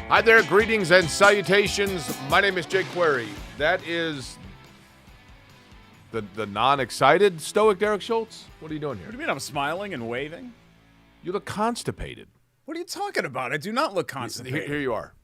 Hi there, greetings and salutations. My name is Jake Query. That is the non-excited stoic Derek Schultz. What are you doing here? What do you mean I'm smiling and waving? You look constipated. What are you talking about? I do not look constipated. Here you are.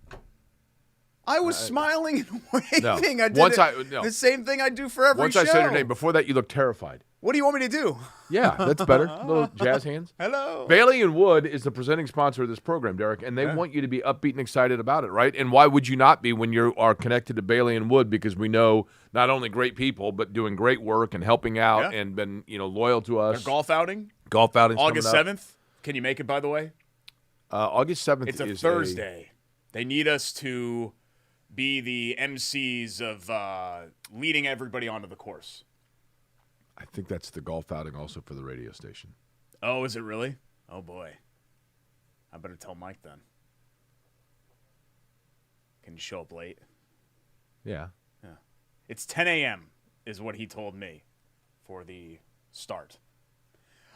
I was smiling and waving. No. I did the same thing I do for every show. Once I said your name, before that you looked terrified. What do you want me to do? Yeah, that's better. Little jazz hands. Hello. Bailey and Wood is the presenting sponsor of this program, Derek, and they want you to be upbeat and excited about it, right? And why would you not be when you are connected to Bailey and Wood? Because we know not only great people, but doing great work and helping out and been loyal to us. Their golf outing? Golf outing. August 7th. Can you make it, by the way? August 7th is a Thursday. They need us to be the MCs of leading everybody onto the course. I think that's the golf outing also for the radio station. Oh, is it really? Oh, boy. I better tell Mike then. Can you show up late? Yeah. It's 10 a.m. is what he told me for the start.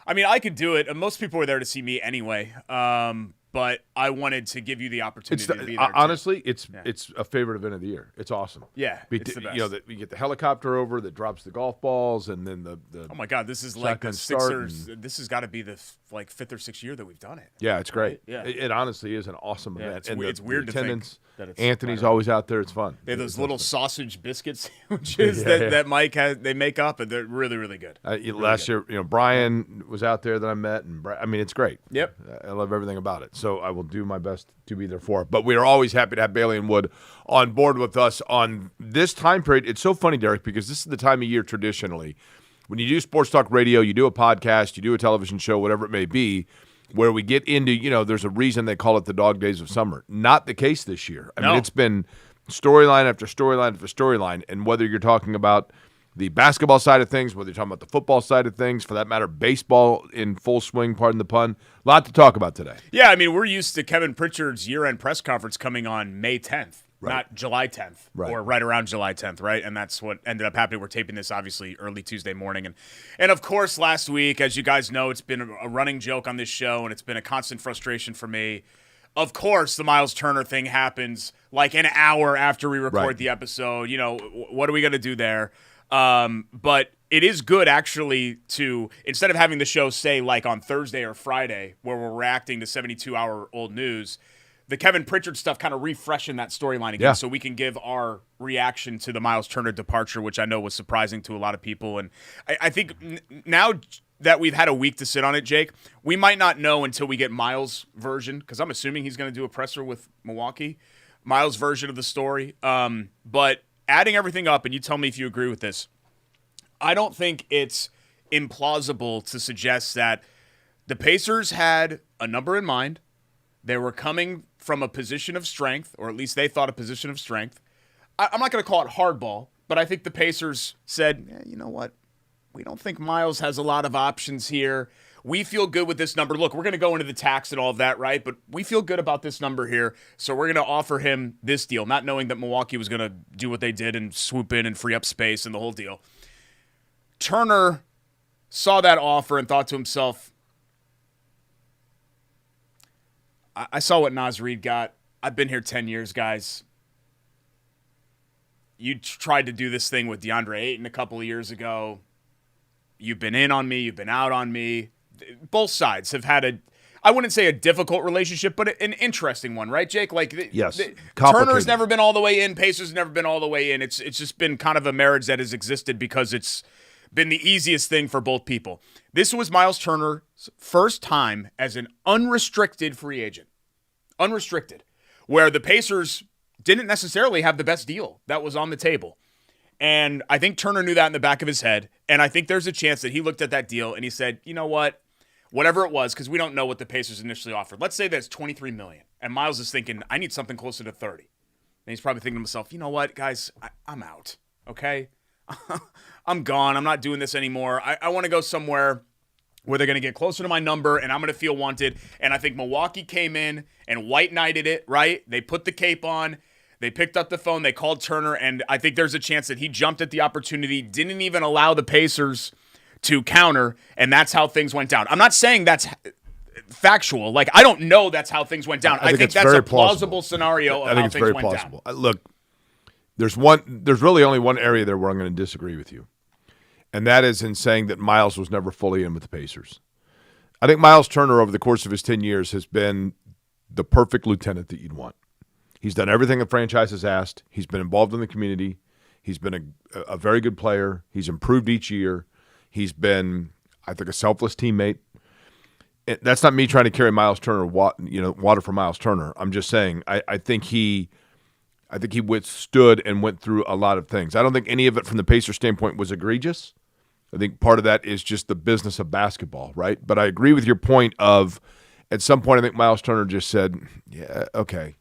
I mean, I could do it. Most people were there to see me anyway. But I wanted to give you the opportunity to be there. Honestly, it's a favorite event of the year. It's awesome. Yeah, it's the best. You get the helicopter over that drops the golf balls, and then the oh my God, this is like the Sixers. This has got to be the fifth or sixth year that we've done it. Yeah, it's great. Right? Yeah, it honestly is an awesome event. It's weird to think that it's Anthony's always out there. It's fun. They have those little sausage biscuit sandwiches that Mike has. They make up, and they're really, really good. Last year, Brian was out there that I met, and I mean, it's great. Yep, I love everything about it. So I will do my best to be there for it. But we are always happy to have Bailey and Wood on board with us on this time period. It's so funny, Derek, because this is the time of year traditionally when you do sports talk radio, you do a podcast, you do a television show, whatever it may be, where we get into, there's a reason they call it the dog days of summer. Not the case this year. I mean, it's been storyline after storyline after storyline. And whether you're talking about the basketball side of things, whether you're talking about the football side of things, for that matter, baseball in full swing, pardon the pun, a lot to talk about today. Yeah, I mean, we're used to Kevin Pritchard's year-end press conference coming on May 10th, not July 10th, or right around July 10th, right? And that's what ended up happening. We're taping this, obviously, early Tuesday morning. And of course, last week, as you guys know, it's been a running joke on this show, and it's been a constant frustration for me. Of course, the Myles Turner thing happens like an hour after we record the episode. What are we going to do there? But it is good, actually, to, instead of having the show say like on Thursday or Friday where we're reacting to 72-hour-old news, the Kevin Pritchard stuff kind of refreshing that storyline again so we can give our reaction to the Myles Turner departure, which I know was surprising to a lot of people. And I think now that we've had a week to sit on it, Jake, we might not know until we get Myles' version, because I'm assuming he's going to do a presser with Milwaukee, Myles' version of the story. But adding everything up, and you tell me if you agree with this, I don't think it's implausible to suggest that the Pacers had a number in mind. They were coming from a position of strength, or at least they thought a position of strength. I'm not going to call it hardball, but I think the Pacers said, you know what? We don't think Myles has a lot of options here. We feel good with this number. Look, we're going to go into the tax and all of that, right? But we feel good about this number here, so we're going to offer him this deal, not knowing that Milwaukee was going to do what they did and swoop in and free up space and the whole deal. Turner saw that offer and thought to himself, I saw what Naz Reid got. I've been here 10 years, guys. You tried to do this thing with DeAndre Ayton a couple of years ago. You've been in on me. You've been out on me. Both sides have had I wouldn't say a difficult relationship, but an interesting one, right, Jake? Yes. Turner's never been all the way in. Pacers never been all the way in. It's just been kind of a marriage that has existed because it's been the easiest thing for both people. This was Myles Turner's first time as an unrestricted free agent. Unrestricted. Where the Pacers didn't necessarily have the best deal that was on the table. And I think Turner knew that in the back of his head. And I think there's a chance that he looked at that deal and he said, you know what? Whatever it was, because we don't know what the Pacers initially offered. Let's say that's $23 million. And Myles is thinking, I need something closer to 30. And he's probably thinking to himself, you know what, guys? I'm out. Okay? I'm gone. I'm not doing this anymore. I want to go somewhere where they're going to get closer to my number and I'm going to feel wanted. And I think Milwaukee came in and white-knighted it, right? They put the cape on. They picked up the phone. They called Turner. And I think there's a chance that he jumped at the opportunity, didn't even allow the Pacers to counter, and that's how things went down. I'm not saying that's factual. Like, I don't know that's how things went down. I think that's a plausible scenario of how things went down. Look, there's really only one area there where I'm going to disagree with you, and that is in saying that Myles was never fully in with the Pacers. I think Myles Turner over the course of his 10 years has been the perfect lieutenant that you'd want. He's done everything the franchise has asked. He's been involved in the community. He's been a very good player. He's improved each year. He's been, I think, a selfless teammate. That's not me trying to carry Myles Turner, water for Myles Turner. I'm just saying I think he withstood and went through a lot of things. I don't think any of it from the Pacers standpoint was egregious. I think part of that is just the business of basketball, right? But I agree with your point of at some point I think Myles Turner just said, yeah, okay,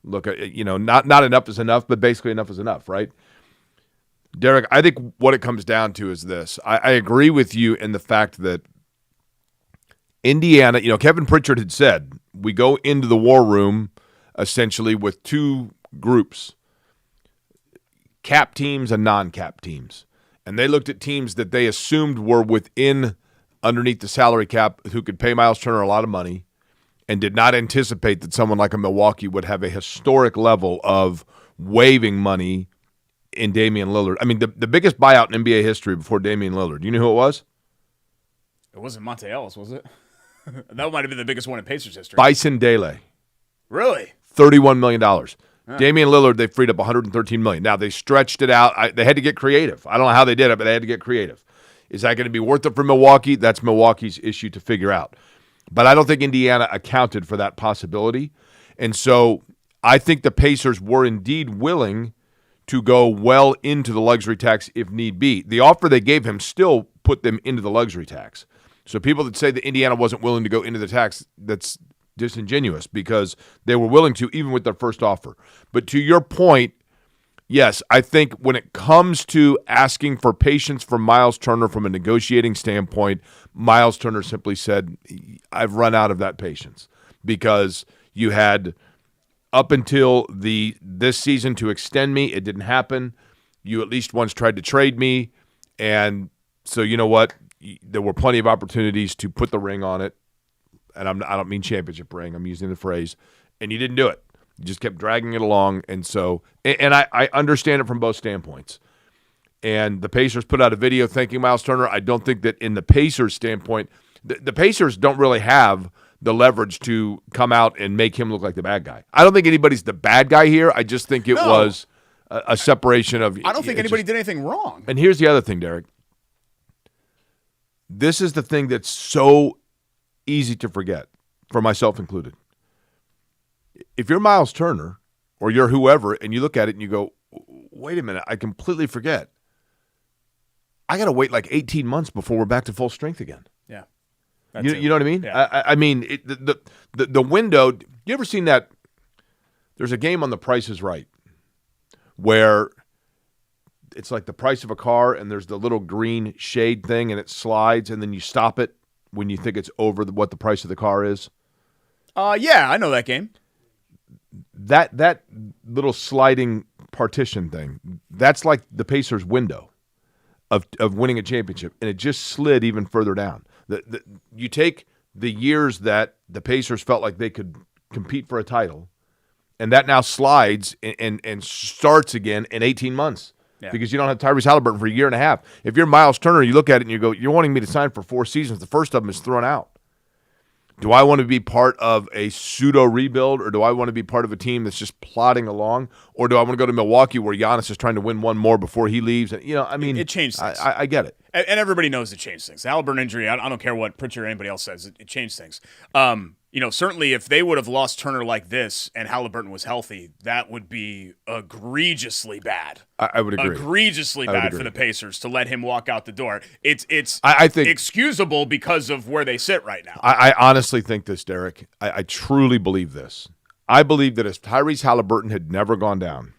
look, not enough is enough, but basically enough is enough, right? Derek, I think what it comes down to is this. I agree with you in the fact that Indiana, Kevin Pritchard had said, we go into the war room essentially with two groups, cap teams and non-cap teams. And they looked at teams that they assumed were underneath the salary cap who could pay Myles Turner a lot of money and did not anticipate that someone like a Milwaukee would have a historic level of waiving money in Damian Lillard. I mean, the biggest buyout in NBA history before Damian Lillard. You know who it was? It wasn't Monte Ellis, was it? That might have been the biggest one in Pacers history. Bison Dele. Really? $31 million. Damian Lillard, they freed up $113 million. Now, they stretched it out. They had to get creative. I don't know how they did it, but they had to get creative. Is that going to be worth it for Milwaukee? That's Milwaukee's issue to figure out. But I don't think Indiana accounted for that possibility. And so I think the Pacers were indeed willing to go well into the luxury tax if need be. The offer they gave him still put them into the luxury tax. So people that say that Indiana wasn't willing to go into the tax, that's disingenuous because they were willing to even with their first offer. But to your point, yes, I think when it comes to asking for patience from Myles Turner from a negotiating standpoint, Myles Turner simply said, I've run out of that patience because you had up until this season to extend me. It didn't happen. You at least once tried to trade me. And so you know what? There were plenty of opportunities to put the ring on it. And I don't mean championship ring. I'm using the phrase. And you didn't do it. You just kept dragging it along. And so, and I understand it from both standpoints. And the Pacers put out a video thanking Myles Turner. I don't think that in the Pacers standpoint, the Pacers don't really have the leverage to come out and make him look like the bad guy. I don't think anybody's the bad guy here. I just think it was a separation of. I don't think anybody did anything wrong. And here's the other thing, Derek. This is the thing that's so easy to forget, for myself included. If you're Myles Turner or you're whoever and you look at it and you go, wait a minute, I completely forget. I got to wait like 18 months before we're back to full strength again. Yeah. You know what I mean? Yeah. I mean, the window, you ever seen that? There's a game on The Price is Right where it's like the price of a car and there's the little green shade thing and it slides and then you stop it when you think it's over what the price of the car is. Yeah, I know that game. That little sliding partition thing, that's like the Pacers' window of winning a championship, and it just slid even further down. You take the years that the Pacers felt like they could compete for a title, and that now slides and starts again in 18 months because you don't have Tyrese Hailburton for a year and a half. If you're Myles Turner, you look at it and you go, you're wanting me to sign for 4 seasons. The first of them is thrown out. Do I want to be part of a pseudo-rebuild, or do I want to be part of a team that's just plodding along, or do I want to go to Milwaukee where Giannis is trying to win one more before he leaves? And, I mean, it changed things. I get it. And everybody knows it changed things. The Hailburton injury, I don't care what Pritchard or anybody else says, it changed things. Certainly if they would have lost Turner like this and Hailburton was healthy, that would be egregiously bad. I would agree. Egregiously bad for the Pacers to let him walk out the door. I think excusable because of where they sit right now. I honestly think this, Derek. I truly believe this. I believe that if Tyrese Hailburton had never gone down,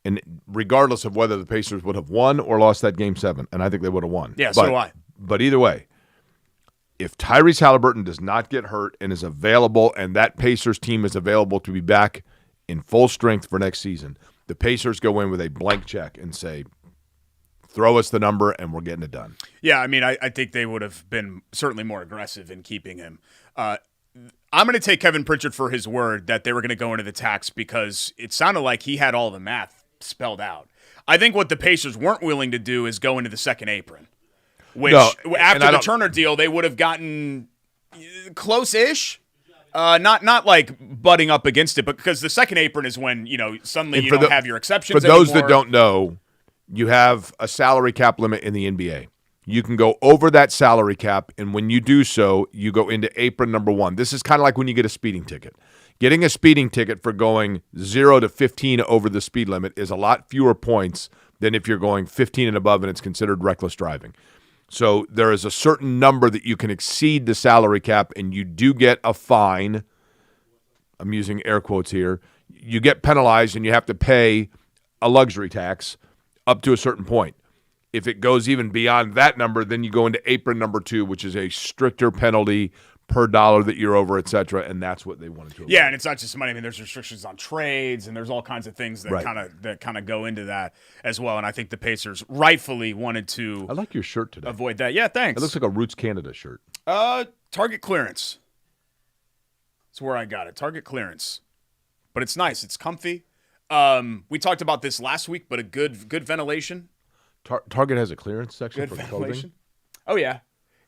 and regardless of whether the Pacers would have won or lost that Game 7, and I think they would have won. Yeah, so do I. But either way, if Tyrese Hailburton does not get hurt and is available and that Pacers team is available to be back in full strength for next season, the Pacers go in with a blank check and say, throw us the number and we're getting it done. Yeah, I mean, I think they would have been certainly more aggressive in keeping him. I'm going to take Kevin Pritchard for his word that they were going to go into the tax because it sounded like he had all the math spelled out. I think what the Pacers weren't willing to do is go into the second apron, which after the Turner deal, they would have gotten close-ish. Not like butting up against it, but because the second apron is when, suddenly you don't have your exceptions anymore. For those anymore. that don't know, you have a salary cap limit in the NBA. You can go over that salary cap, and when you do so, you go into apron number 1. This is kind of like when you get a speeding ticket. Getting a speeding ticket for going 0 to 15 over the speed limit is a lot fewer points than if you're going 15 and above and it's considered reckless driving. So there is a certain number that you can exceed the salary cap, and you do get a fine. I'm using air quotes here. You get penalized, and you have to pay a luxury tax up to a certain point. If it goes even beyond that number, then you go into apron number 2, which is a stricter penalty per dollar that you're over, et cetera, and that's what they wanted to avoid. Yeah, and it's not just money. I mean, there's restrictions on trades, and there's all kinds of things that kind of go into that as well. And I think the Pacers rightfully wanted to. I like your shirt today. Avoid that. Yeah, thanks. It looks like a Roots Canada shirt. Target clearance. That's where I got it. Target clearance, but it's nice. It's comfy. We talked about this last week, but a good ventilation. Target has a clearance section Good for ventilation. clothing? Oh, yeah.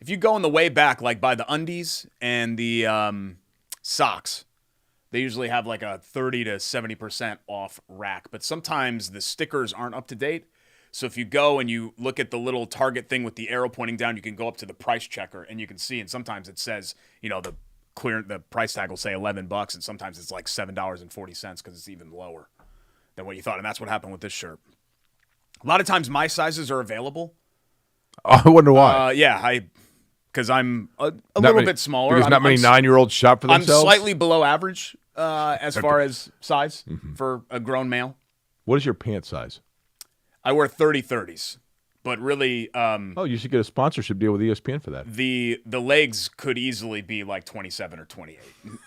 If you go in the way back, like by the undies and the socks, they usually have like a 30 to 70% off rack. But sometimes the stickers aren't up to date. So if you go and you look at the little Target thing with the arrow pointing down, you can go up to the price checker and you can see. And sometimes it says, the price tag will say $11, and sometimes it's like $7.40 because it's even lower than what you thought. And that's what happened with this shirt. A lot of times my sizes are available. I wonder why. Because I'm a little bit smaller. Because not many 9-year-olds shop for themselves? I'm slightly below average as far as size for a grown male. What is your pant size? I wear 30-30s. But really... you should get a sponsorship deal with ESPN for that. The legs could easily be like 27 or 28,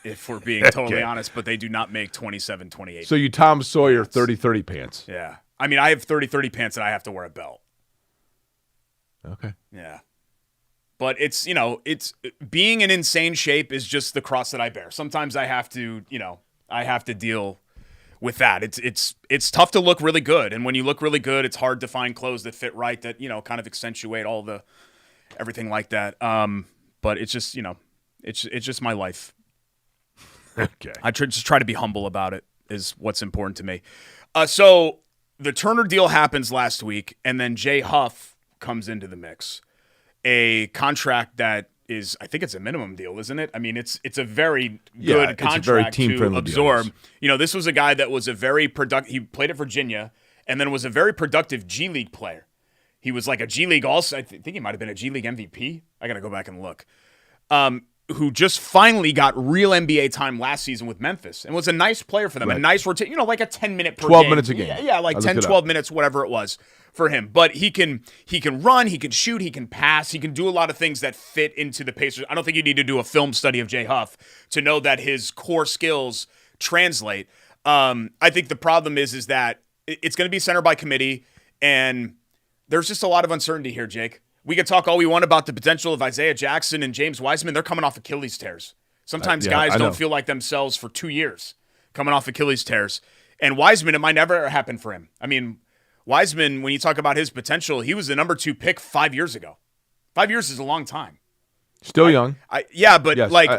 if we're being totally honest. But they do not make 27, 28. So you Tom Sawyer 30-30 pants. Yeah. I mean, I have 30-30 pants and I have to wear a belt. Okay. Yeah. But it's being in insane shape is just the cross that I bear. Sometimes I have to deal with that. It's tough to look really good. And when you look really good, it's hard to find clothes that fit right, that, kind of accentuate all the everything like that. But it's just, it's just my life. Okay. I just try to be humble about it is what's important to me. So the Turner deal happens last week, and then Jay Huff comes into the mix. A contract that is, I think it's a minimum deal, isn't it? I mean, it's a very good contract to absorb. This was a guy that was a very productive. He played at Virginia, and then was a very productive G League player. He was like a G League also. I think he might have been a G League MVP. I got to go back and look. Who just finally got real NBA time last season with Memphis and was a nice player for them. Right. A nice rotation, like a 10-minute per 12 game. minutes a game. Yeah, like 10, 12 minutes, whatever it was for him. But he can run, he can shoot, he can pass, he can do a lot of things that fit into the Pacers. I don't think you need to do a film study of Jay Huff to know that his core skills translate. I think the problem is that it's going to be center by committee, and there's just a lot of uncertainty here, Jake. We could talk all we want about the potential of Isaiah Jackson and James Wiseman. They're coming off Achilles tears. Sometimes guys don't feel like themselves for 2 years coming off Achilles tears. And Wiseman, it might never happen for him. I mean, Wiseman, when you talk about his potential, he was the number 2 pick 5 years ago. 5 years is a long time. Still young. But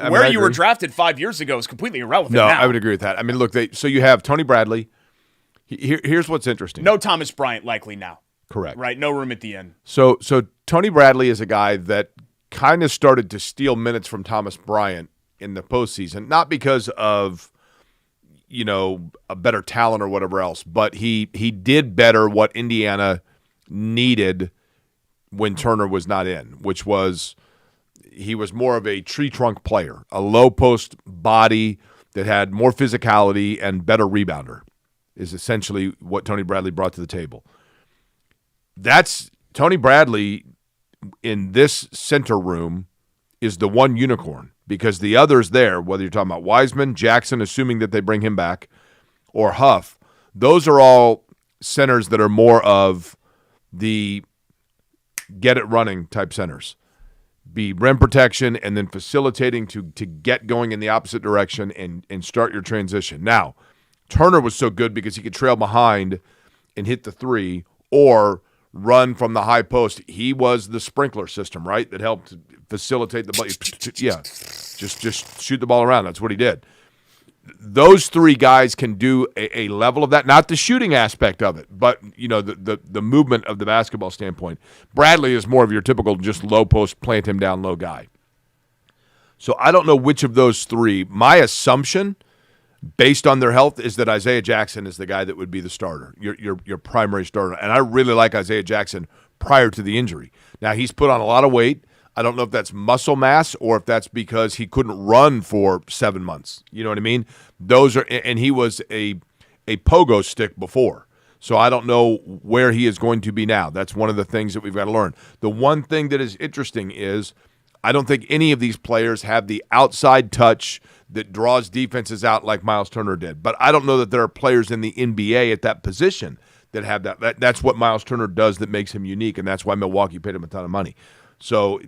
where you were drafted 5 years ago is completely irrelevant now. I would agree with that. I mean, look, so you have Tony Bradley. Here's what's interesting. No Thomas Bryant likely now. Correct. Right, no room at the end. So Tony Bradley is a guy that kind of started to steal minutes from Thomas Bryant in the postseason, not because of, a better talent or whatever else, but he did better what Indiana needed when Turner was not in, which was he was more of a tree trunk player, a low post body that had more physicality and better rebounder is essentially what Tony Bradley brought to the table. That's Tony Bradley in this center room is the one unicorn because the others there, whether you're talking about Wiseman, Jackson, assuming that they bring him back, or Huff, those are all centers that are more of the get it running type centers. be rim protection and then facilitating to get going in the opposite direction and start your transition. Now, Turner was so good because he could trail behind and hit the three or run from the high post. He was the sprinkler system, right, that helped facilitate the ball. Yeah, just shoot the ball around. That's what he did. Those three guys can do a level of that, not the shooting aspect of it, but the movement of the basketball standpoint. Bradley is more of your typical just low post, plant him down low guy. So I don't know which of those three. My assumption, based on their health, is that Isaiah Jackson is the guy that would be the starter, your primary starter. And I really like Isaiah Jackson prior to the injury. Now, he's put on a lot of weight. I don't know if that's muscle mass or if that's because he couldn't run for 7 months. You know what I mean? And he was a pogo stick before. So I don't know where he is going to be now. That's one of the things that we've got to learn. The one thing that is interesting is I don't think any of these players have the outside touch that draws defenses out like Myles Turner did. But I don't know that there are players in the NBA at that position that have that. That's what Myles Turner does that makes him unique, and that's why Milwaukee paid him a ton of money. So,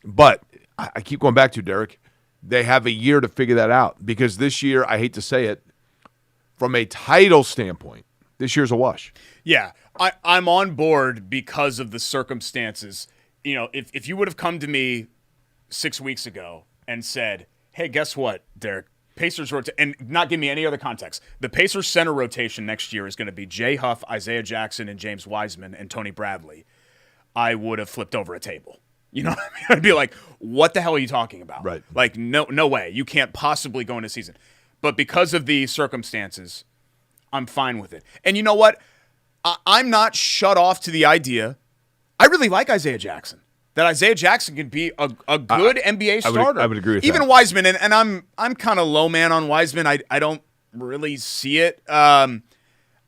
but I keep going back to, Derek, they have a year to figure that out because this year, I hate to say it, from a title standpoint, this year's a wash. Yeah, I'm on board because of the circumstances. If you would have come to me 6 weeks ago and said, hey, guess what, Derek? Pacers and not give me any other context. The Pacers center rotation next year is going to be Jay Huff, Isaiah Jackson, and James Wiseman, and Tony Bradley. I would have flipped over a table. You know what I mean? I'd be like, what the hell are you talking about? Right. Like, no way. You can't possibly go into season. But because of the circumstances, I'm fine with it. And you know what? I'm not shut off to the idea. I really like Isaiah Jackson. That Isaiah Jackson can be a good NBA starter. I would agree with Even that. Wiseman, and I'm kind of low man on Wiseman. I don't really see it.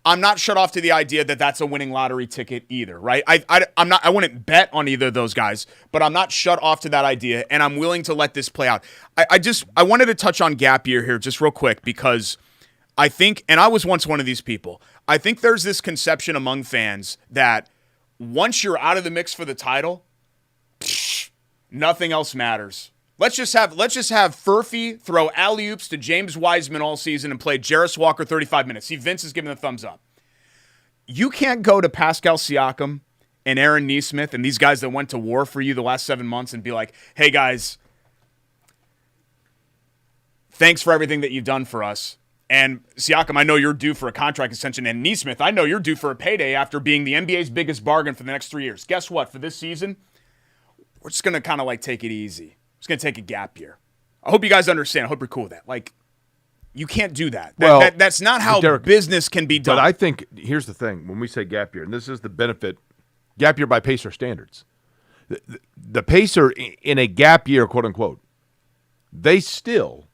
I'm not shut off to the idea that that's a winning lottery ticket either, right? I wouldn't bet on either of those guys, but I'm not shut off to that idea, and I'm willing to let this play out. I wanted to touch on gap year here just real quick because I think, and I was once one of these people, I think there's this conception among fans that once you're out of the mix for the title, nothing else matters. Let's just have Furphy throw alley-oops to James Wiseman all season and play Jarris Walker 35 minutes. See, Vince is giving the thumbs up. You can't go to Pascal Siakam and Aaron Nesmith and these guys that went to war for you the last 7 months and be like, hey, guys, thanks for everything that you've done for us. And Siakam, I know you're due for a contract extension. And Nesmith, I know you're due for a payday after being the NBA's biggest bargain for the next 3 years. Guess what? For this season, we're just going to kind of take it easy. It's going to take a gap year. I hope you guys understand. I hope you're cool with that. You can't do that. That's not how Derek, business can be done. But I think, here's the thing. When we say gap year, and this is the benefit, gap year by Pacer standards. The Pacer, in a gap year, quote unquote, they still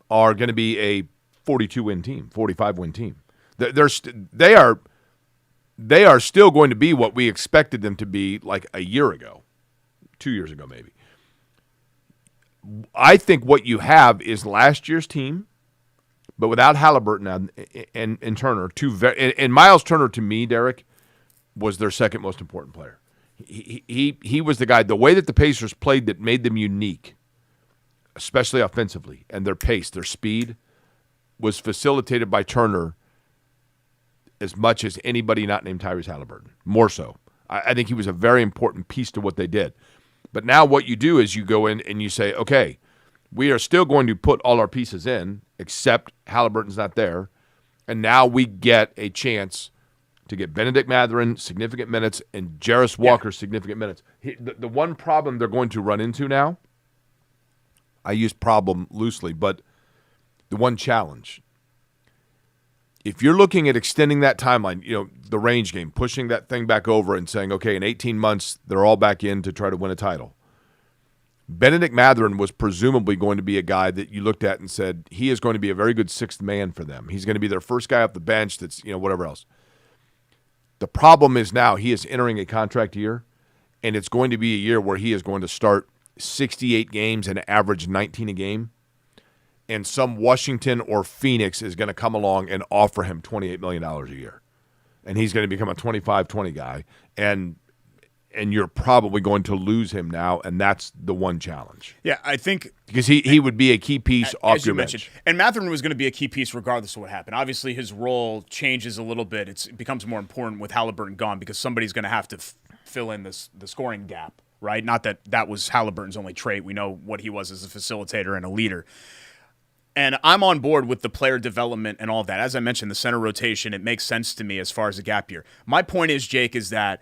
are going to be a 42-win team, 45-win team. They are still going to be what we expected them to be a year ago, 2 years ago maybe. I think what you have is last year's team, but without Hailburton and Turner, and Myles Turner to me, Derek, was their second most important player. He was the guy. The way that the Pacers played that made them unique, especially offensively, and their pace, their speed, was facilitated by Turner as much as anybody not named Tyrese Hailburton. More so. I think he was a very important piece to what they did. But now what you do is you go in and you say, okay, we are still going to put all our pieces in, except Hailburton's not there. And now we get a chance to get Benedict Mathurin significant minutes and Jarris Walker significant minutes. The one problem they're going to run into now, I use problem loosely, but the one challenge, if you're looking at extending that timeline, the range game, pushing that thing back over and saying, okay, in 18 months, they're all back in to try to win a title. Benedict Mathurin was presumably going to be a guy that you looked at and said, he is going to be a very good sixth man for them. He's going to be their first guy off the bench that's, whatever else. The problem is now he is entering a contract year, and it's going to be a year where he is going to start 68 games and average 19 a game. And some Washington or Phoenix is going to come along and offer him $28 million a year. And he's going to become a 25-20 guy. And and you're probably going to lose him now, and that's the one challenge. Yeah, I think because he would be a key piece off your bench. And Mathurin was going to be a key piece regardless of what happened. Obviously, his role changes a little bit. It becomes more important with Hailburton gone because somebody's going to have to fill in the scoring gap, right? Not that was Hailburton's only trait. We know what he was as a facilitator and a leader. And I'm on board with the player development and all of that. As I mentioned, the center rotation, it makes sense to me as far as a gap year. My point is, Jake, is that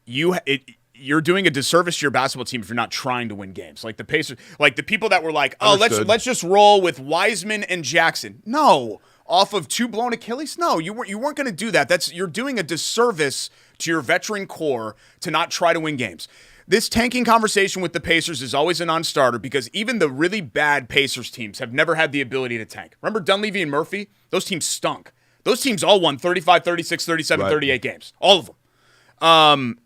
you're doing a disservice to your basketball team if you're not trying to win games. Like the Pacers, like the people that were like, oh, let's just roll with Wiseman and Jackson. No, off of 2 blown Achilles. No, you weren't going to do that. You're doing a disservice to your veteran core to not try to win games. This tanking conversation with the Pacers is always a non-starter because even the really bad Pacers teams have never had the ability to tank. Remember Dunleavy and Murphy? Those teams stunk. Those teams all won 35, 36, 37, 38 games. All of them.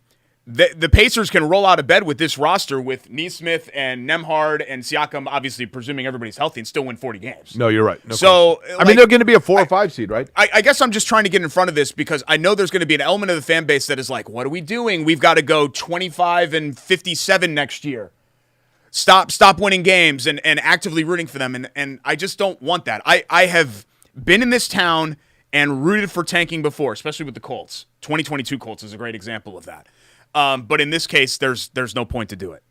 The Pacers can roll out of bed with this roster with Nesmith and Nembhard and Siakam, obviously presuming everybody's healthy, and still win 40 games. No, you're right. No so, I mean, they're going to be a 4 or 5 seed, right? I guess I'm just trying to get in front of this because I know there's going to be an element of the fan base that is like, what are we doing? We've got to go 25-57 next year. Stop winning games and actively rooting for them. And I just don't want that. I have been in this town and rooted for tanking before, especially with the Colts. 2022 Colts is a great example of that. But in this case, there's no point to do it.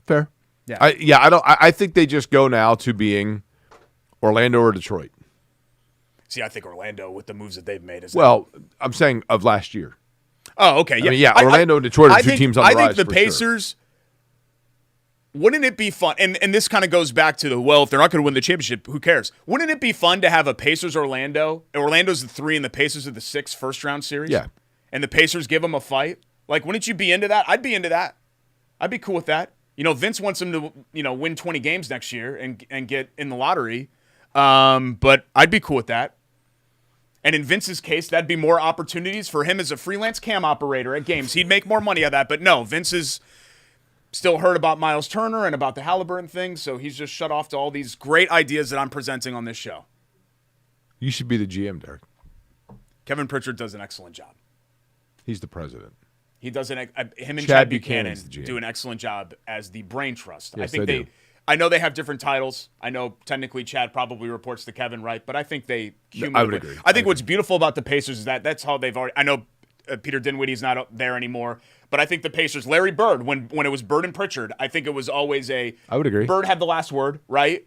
Fair. Yeah. I think they just go now to being Orlando or Detroit. See, I think Orlando with the moves that they've made is. Well, I'm saying of last year. Oh, okay. Yeah. I mean, Orlando and Detroit are two teams on the rise. I think the Pacers. Sure. Wouldn't it be fun? And this kind of goes back to if they're not going to win the championship, who cares? Wouldn't it be fun to have a Pacers Orlando? Orlando's the 3 and the Pacers are the 6 first round series. Yeah. And the Pacers give them a fight. Like, wouldn't you be into that? I'd be into that. I'd be cool with that. Vince wants him to, win 20 games next year and get in the lottery. But I'd be cool with that. And in Vince's case, that'd be more opportunities for him as a freelance cam operator at games. He'd make more money out of that. But no, Vince is still heard about Myles Turner and about the Hailburton thing, so he's just shut off to all these great ideas that I'm presenting on this show. You should be the GM, Derek. Kevin Pritchard does an excellent job. He's the president. He does him and Chad Buchanan do an excellent job as the brain trust. Yes, I think I know they have different titles. I know technically Chad probably reports to Kevin, right? But I think they cumulatively. I would agree. I think what's beautiful about the Pacers is that's how they've already. I know Peter Dinwiddie's not up there anymore, but I think the Pacers, Larry Bird, when it was Bird and Pritchard, I think it was always I would agree. Bird had the last word, right?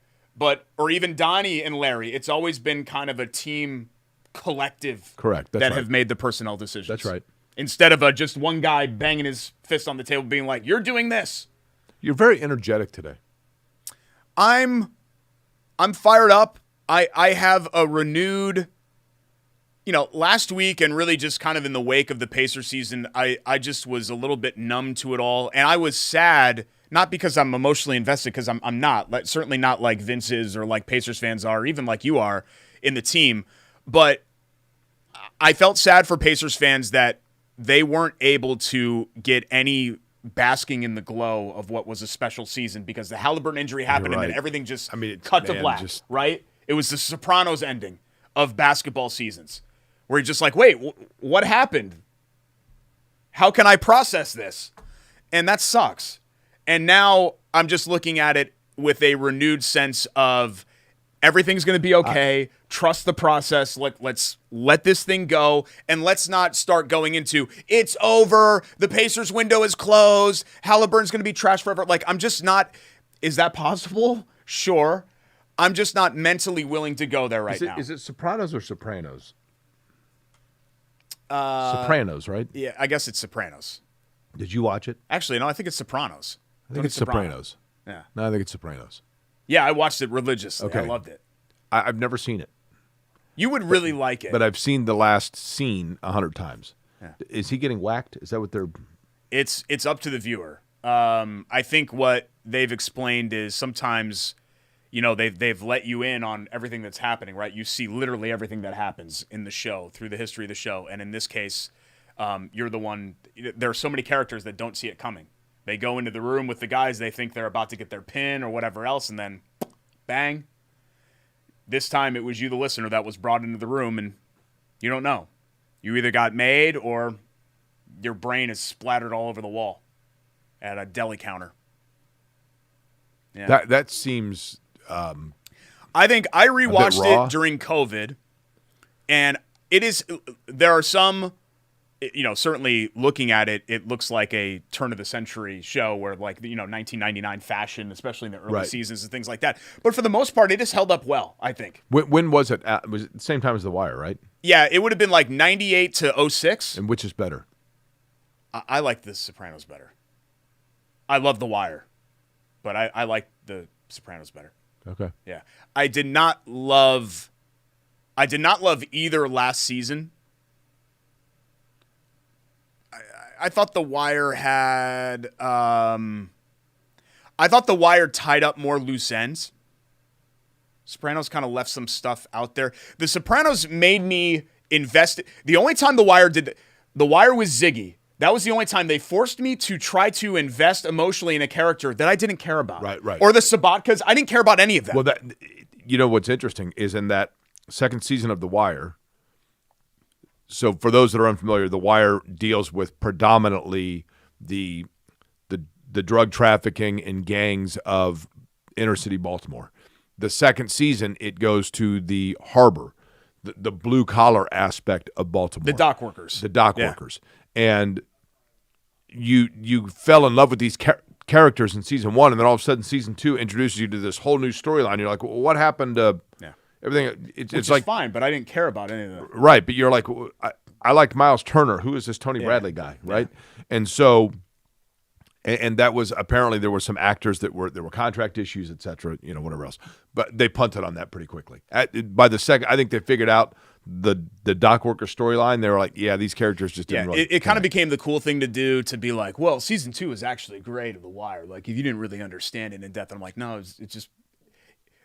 Or even Donnie and Larry. It's always been kind of a team collective. Correct. That's that right. have made the personnel decisions. That's right. Instead of just one guy banging his fist on the table being like, you're doing this. You're very energetic today. I'm fired up. I have a renewed, last week and really just kind of in the wake of the Pacer season, I just was a little bit numb to it all. And I was sad, not because I'm emotionally invested, because I'm not. Certainly not like Vince is or like Pacers fans are, or even like you are in the team. But I felt sad for Pacers fans that they weren't able to get any basking in the glow of what was a special season because the Hailburton injury happened and then everything just cut to black, right? It was the Sopranos ending of basketball seasons where you're just like, wait, what happened? How can I process this? And that sucks. And now I'm just looking at it with a renewed sense of everything's going to be okay. Trust the process. Let's let this thing go. And let's not start going into, it's over. The Pacers window is closed. Hailburton's going to be trash forever. I'm just not, is that possible? Sure. I'm just not mentally willing to go there right now. Is it Sopranos or Sopranos? Sopranos, right? Yeah, I guess it's Sopranos. Did you watch it? Actually, no, I think it's Sopranos. I think it's Sopranos. Yeah. No, I think it's Sopranos. Yeah, I watched it religiously. Okay. I loved it. I've never seen it. You would really like it. But I've seen the last scene 100 times. Yeah. Is he getting whacked? Is that what they're... It's up to the viewer. I think what they've explained is sometimes, they've let you in on everything that's happening, right? You see literally everything that happens in the show through the history of the show. And in this case, you're the one... There are so many characters that don't see it coming. They go into the room with the guys. They think they're about to get their pin or whatever else. And then, bang. This time it was you, the listener, that was brought into the room, and you don't know. You either got made or your brain is splattered all over the wall at a deli counter. Yeah. That seems. I think I rewatched raw. it during COVID, and it is. There are some, certainly looking at it, it looks like a turn of the century show where 1999 fashion, especially in the early seasons and things like that. But for the most part, it has held up well, I think. When was it? Was it the same time as The Wire, right? Yeah, it would have been like 98 to 06. And which is better? I like The Sopranos better. I love The Wire, but I like The Sopranos better. Okay. Yeah. I did not love either last season. I thought The Wire had I thought The Wire tied up more loose ends. Sopranos kind of left some stuff out there. The Sopranos made me invest. The only time The Wire The Wire was Ziggy. That was the only time they forced me to try to invest emotionally in a character that I didn't care about. Right. Or the Sabatkas. I didn't care about any of them. Well, what's interesting is in that second season of The Wire. So for those that are unfamiliar, The Wire deals with predominantly the drug trafficking and gangs of inner city Baltimore. The second season, it goes to the harbor, the blue collar aspect of Baltimore, the dock workers, workers, and you fell in love with these characters in season one, and then all of a sudden, season two introduces you to this whole new storyline. You're like, well, what happened to everything? It's like fine, but I didn't care about any of that. Right, but you're like, I liked Myles Turner. Who is this Tony Bradley guy, right? Yeah. And so, and that was apparently there were some actors there were contract issues, et cetera, whatever else. But they punted on that pretty quickly. By the second, I think they figured out the dock worker storyline. They were like, yeah, these characters just didn't really. It kind of became the cool thing to do, to be like, well, season 2 is actually great of The Wire. Like, if you didn't really understand it in depth, I'm like, no, it's just.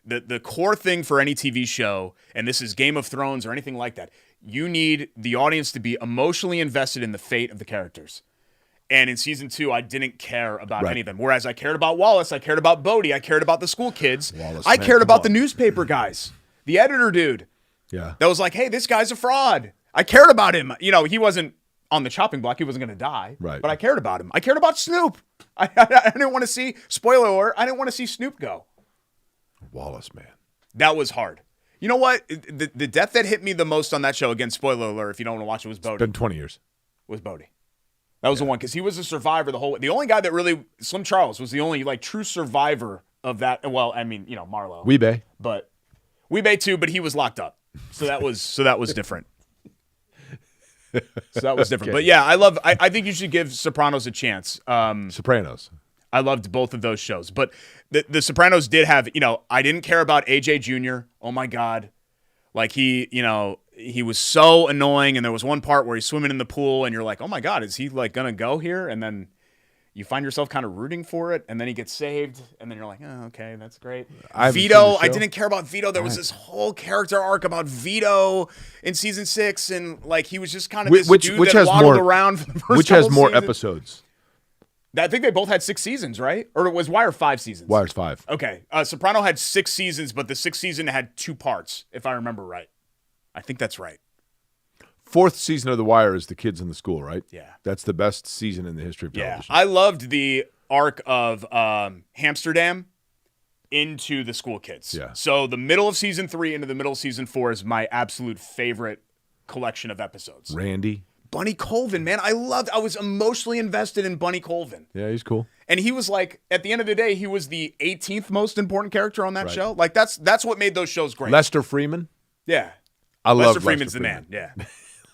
The core thing for any TV show, and this is Game of Thrones or anything like that, you need the audience to be emotionally invested in the fate of the characters. And in season 2, I didn't care about any of them. Whereas I cared about Wallace, I cared about Bodie, I cared about the school kids. I cared about the newspaper guys, the editor dude. Yeah. That was like, hey, this guy's a fraud. I cared about him. He wasn't on the chopping block. He wasn't going to die. Right. But I cared about him. I cared about Snoop. I didn't want to see, spoiler alert, I didn't want to see Snoop go. Wallace, man. That was hard. You know what? The death that hit me the most on that show, again, spoiler alert, if you don't want to watch it, was Bodie. It's been 20 years. Was Bodie. That was the one, because he was a survivor the only guy that really, Slim Charles was the only true survivor of that. Well, I mean, Marlo. Weebay. But Weebay too, but he was locked up. So that was different. Okay. But yeah, I think you should give Sopranos a chance. Sopranos. I loved both of those shows. But the Sopranos did have, I didn't care about AJ Jr. Oh my God. Like he was so annoying, and there was one part where he's swimming in the pool and you're like, oh my God, is he gonna go here? And then you find yourself kind of rooting for it, and then he gets saved, and then you're like, oh, okay, that's great. Vito, I didn't care about Vito. There was this whole character arc about Vito in season 6, and he was just kind of this dude that waddled around for the first Which has more seasons. episodes? I think they both had 6 seasons, right? Or it was Wire 5 seasons? Wire's 5. Okay. Soprano had 6 seasons, but the 6th season had 2 parts, if I remember right. I think that's right. 4th season of The Wire is the kids in the school, right? Yeah. That's the best season in the history of television. Yeah. I loved the arc of Amsterdam into the school kids. Yeah. So the middle of season 3 into the middle of season 4 is my absolute favorite collection of episodes. Randy. Bunny Colvin, man. I was emotionally invested in Bunny Colvin. Yeah, he's cool. And he was at the end of the day, he was the 18th most important character on that show. That's what made those shows great. Lester Freeman. Yeah. I love Lester Freeman's the man. Yeah.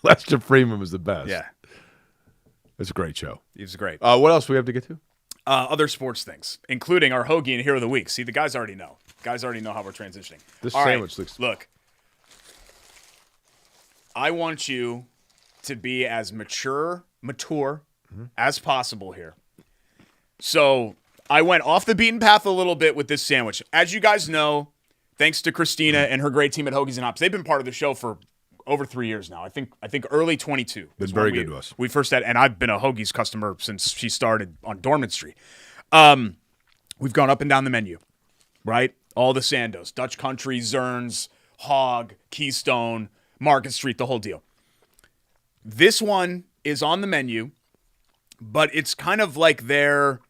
Lester Freeman was the best. Yeah. It's a great show. He was great. What else do we have to get to? Other sports things, including our Hoagie and Hero of the Week. See, the guys already know. Guys already know how we're transitioning. This All sandwich right, looks... Look, I want you to be as mature as possible here. So I went off the beaten path a little bit with this sandwich. As you guys know, thanks to Christina and her great team at Hoagies and Hops, they've been part of the show for over 3 years now. I think early 22. Been very good to us. We first had, and I've been a Hoagies customer since she started on Dormant Street. We've gone up and down the menu, right? All the Sandos, Dutch Country, Zerns, Hog, Keystone, Market Street, the whole deal. This one is on the menu but it's kind of like there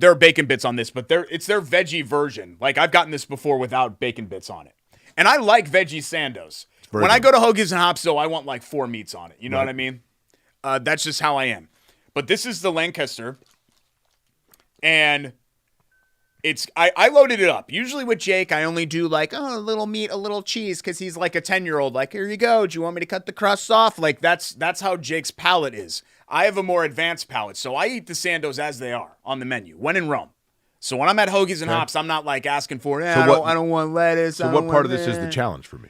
are bacon bits on this, but it's their veggie version. Like, I've gotten this before without bacon bits on it. And I like veggie sandos. When I go to Hoagies and Hops, though, I want like 4 meats on it. You know what I mean? That's just how I am. But this is the Lancaster, and I loaded it up. Usually with Jake, I only do like, a little meat, a little cheese, because he's like a 10-year-old. Like, here you go. Do you want me to cut the crusts off? Like, that's how Jake's palate is. I have a more advanced palate, so I eat the sandos as they are on the menu, when in Rome. So when I'm at Hoagies and Hops, I'm not like asking for, I don't want lettuce. So what part of this is the challenge for me?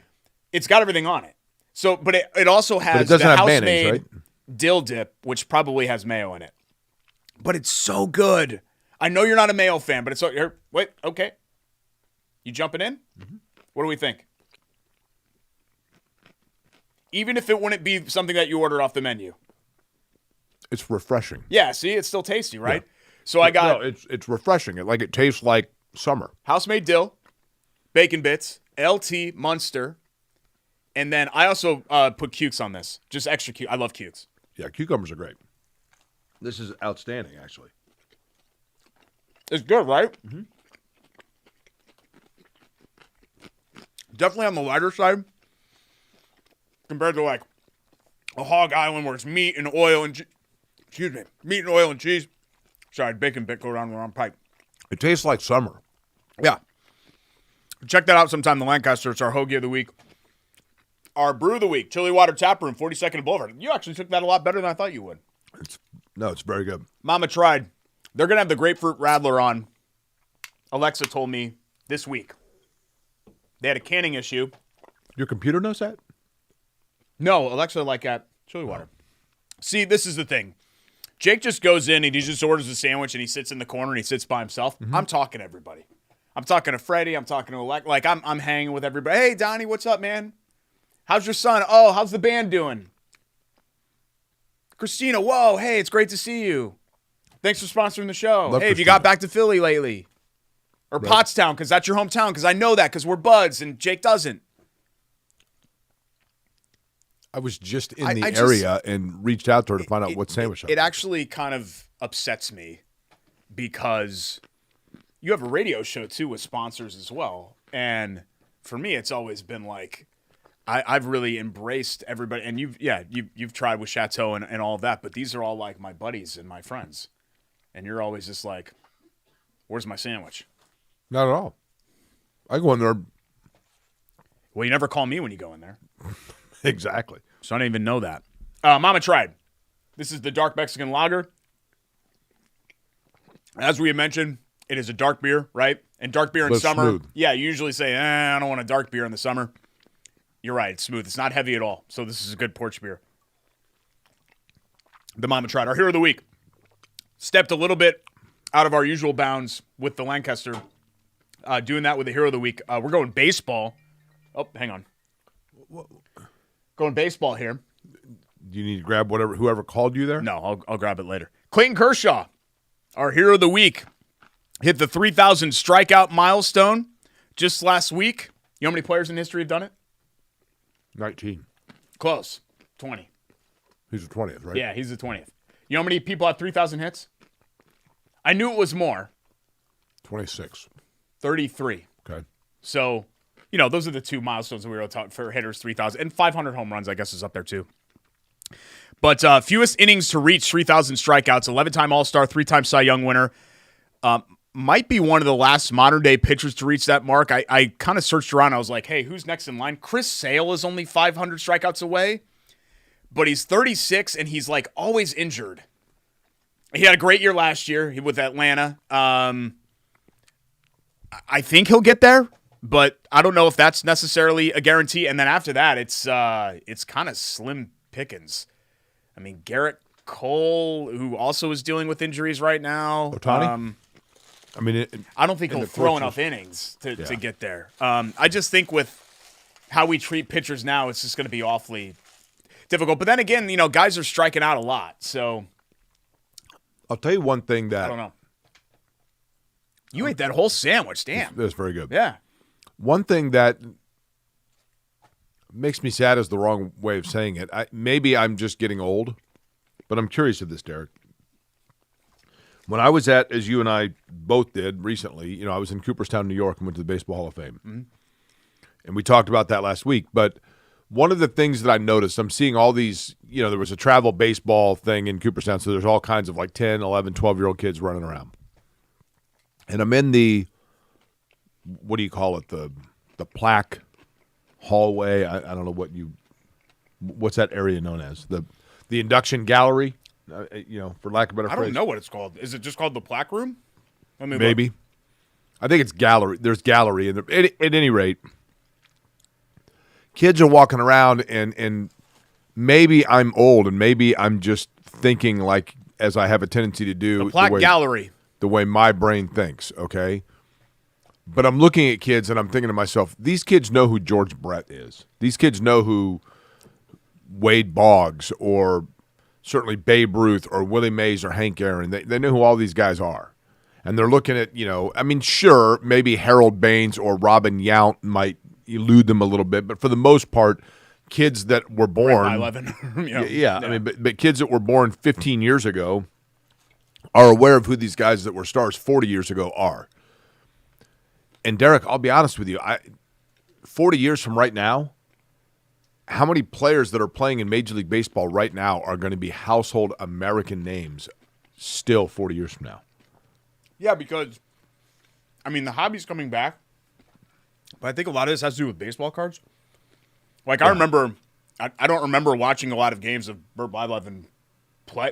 It's got everything on it. So, but it also has the house-made dill dip, which probably has mayo in it. But it's so good. I know you're not a mayo fan, but it's so here. Wait, okay. You jumping in? Mm-hmm. What do we think? Even if it wouldn't be something that you ordered off the menu. It's refreshing. Yeah, see, it's still tasty, right? Yeah. So I got it's refreshing. It tastes like summer. House-made dill, bacon bits, LT Munster, and then I also put cukes on this. Just extra cute. I love cukes. Yeah, cucumbers are great. This is outstanding, actually. It's good, right? Mm-hmm. Definitely on the lighter side compared to like a Hog Island where it's meat and oil and cheese. Sorry, bacon bit go down the wrong pipe. It tastes like summer. Yeah. Check that out sometime. The Lancaster. It's our Hoagie of the week. Our Brew of the week. Chili Water Tap Room, 42nd and Boulevard. You actually took that a lot better than I thought you would. It's very good. Mama tried. They're going to have the Grapefruit Radler on. Alexa told me this week. They had a canning issue. Your computer knows that? No, Alexa at chili water. See, this is the thing. Jake just goes in and he just orders a sandwich and he sits in the corner and he sits by himself. Mm-hmm. I'm talking to everybody. I'm talking to Freddie. I'm talking to Alexa. Like, I'm hanging with everybody. Hey, Donnie, what's up, man? How's your son? Oh, how's the band doing? Christina, whoa, hey, it's great to see you. Thanks for sponsoring the show. Love hey, have you got back to Philly lately? Or right. Pottstown, because that's your hometown, because I know that, because we're buds, and Jake doesn't. I was just in the area and reached out to her to find out what sandwich it actually kind of upsets me, because you have a radio show, too, with sponsors as well. And for me, it's always been like, I've really embraced everybody. And you've tried with Chateau and all of that, but these are all like my buddies and my friends. And you're always just like, where's my sandwich? Not at all. I go in there. Well, you never call me when you go in there. Exactly. So I didn't even know that. Mama tried. This is the dark Mexican lager. As we had mentioned, it is a dark beer, right? And dark beer in summer. Smooth. Yeah, you usually say, I don't want a dark beer in the summer. You're right. It's smooth. It's not heavy at all. So this is a good porch beer. The Mama tried. Our hero of the week. Stepped a little bit out of our usual bounds with the Lancaster. Doing that with the hero of the week. We're going baseball. Oh, hang on. Going baseball here. Do you need to grab whoever called you there? No, I'll grab it later. Clayton Kershaw, our hero of the week, hit the 3,000 strikeout milestone just last week. You know how many players in history have done it? 19. Close. 20. He's the 20th, right? Yeah, he's the 20th. You know how many people have 3,000 hits? I knew it was more. 26. 33. Okay. So, those are the two milestones that we were talking for hitters, 3,000. And 500 home runs, I guess, is up there too. But fewest innings to reach 3,000 strikeouts, 11-time All-Star, 3-time Cy Young winner. Might be one of the last modern-day pitchers to reach that mark. I kind of searched around. I was like, hey, who's next in line? Chris Sale is only 500 strikeouts away, but he's 36, and he's, like, always injured. He had a great year last year with Atlanta. I think he'll get there, but I don't know if that's necessarily a guarantee. And then after that, it's kind of slim pickings. I mean, Garrett Cole, who also is dealing with injuries right now. Ohtani? I don't think he'll throw enough innings to get there. I just think with how we treat pitchers now, it's just going to be awfully difficult. But then again, guys are striking out a lot. So I'll tell you one thing that I don't know. You ate that whole sandwich, damn. That's very good. Yeah. One thing that makes me sad is the wrong way of saying it. Maybe I'm just getting old, but I'm curious of this, Derek. When I was at, as you and I both did recently, I was in Cooperstown, New York, and went to the Baseball Hall of Fame. Mm-hmm. And we talked about that last week. But one of the things that I noticed, I'm seeing all these, there was a travel baseball thing in Cooperstown, so there's all kinds of like 10, 11, 12-year-old kids running around. And I'm in the, what do you call it, the plaque hallway. I don't know what's that area known as? The induction gallery, for lack of a better phrase. I don't know what it's called. Is it just called the plaque room? Maybe. I think it's gallery. There's gallery. At any rate, kids are walking around, and maybe I'm old, and maybe I'm just thinking like, as I have a tendency to do. The plaque gallery. The way my brain thinks, okay? But I'm looking at kids, and I'm thinking to myself, these kids know who George Brett is. These kids know who Wade Boggs or certainly Babe Ruth or Willie Mays or Hank Aaron. They know who all these guys are. And they're looking at, sure, maybe Harold Baines or Robin Yount might elude them a little bit, but for the most part, kids that were born. 11. Yeah. I mean, but kids that were born 15 years ago are aware of who these guys that were stars 40 years ago are. And Derek, I'll be honest with you, 40 years from right now, how many players that are playing in Major League Baseball right now are going to be household American names still 40 years from now? Yeah, because, the hobby's coming back, but I think a lot of this has to do with baseball cards. Like, I remember, I don't remember watching a lot of games of Bert Blyleven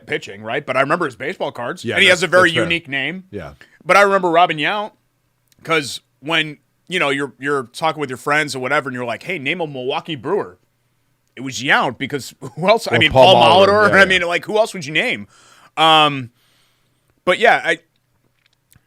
pitching, right? But I remember his baseball cards, and he has a very unique name. Yeah. But I remember Robin Yount, because when, you're talking with your friends or whatever, and you're like, hey, name a Milwaukee Brewer. It was Yount, because who else? Or Paul Molitor. Yeah. Who else would you name? But yeah,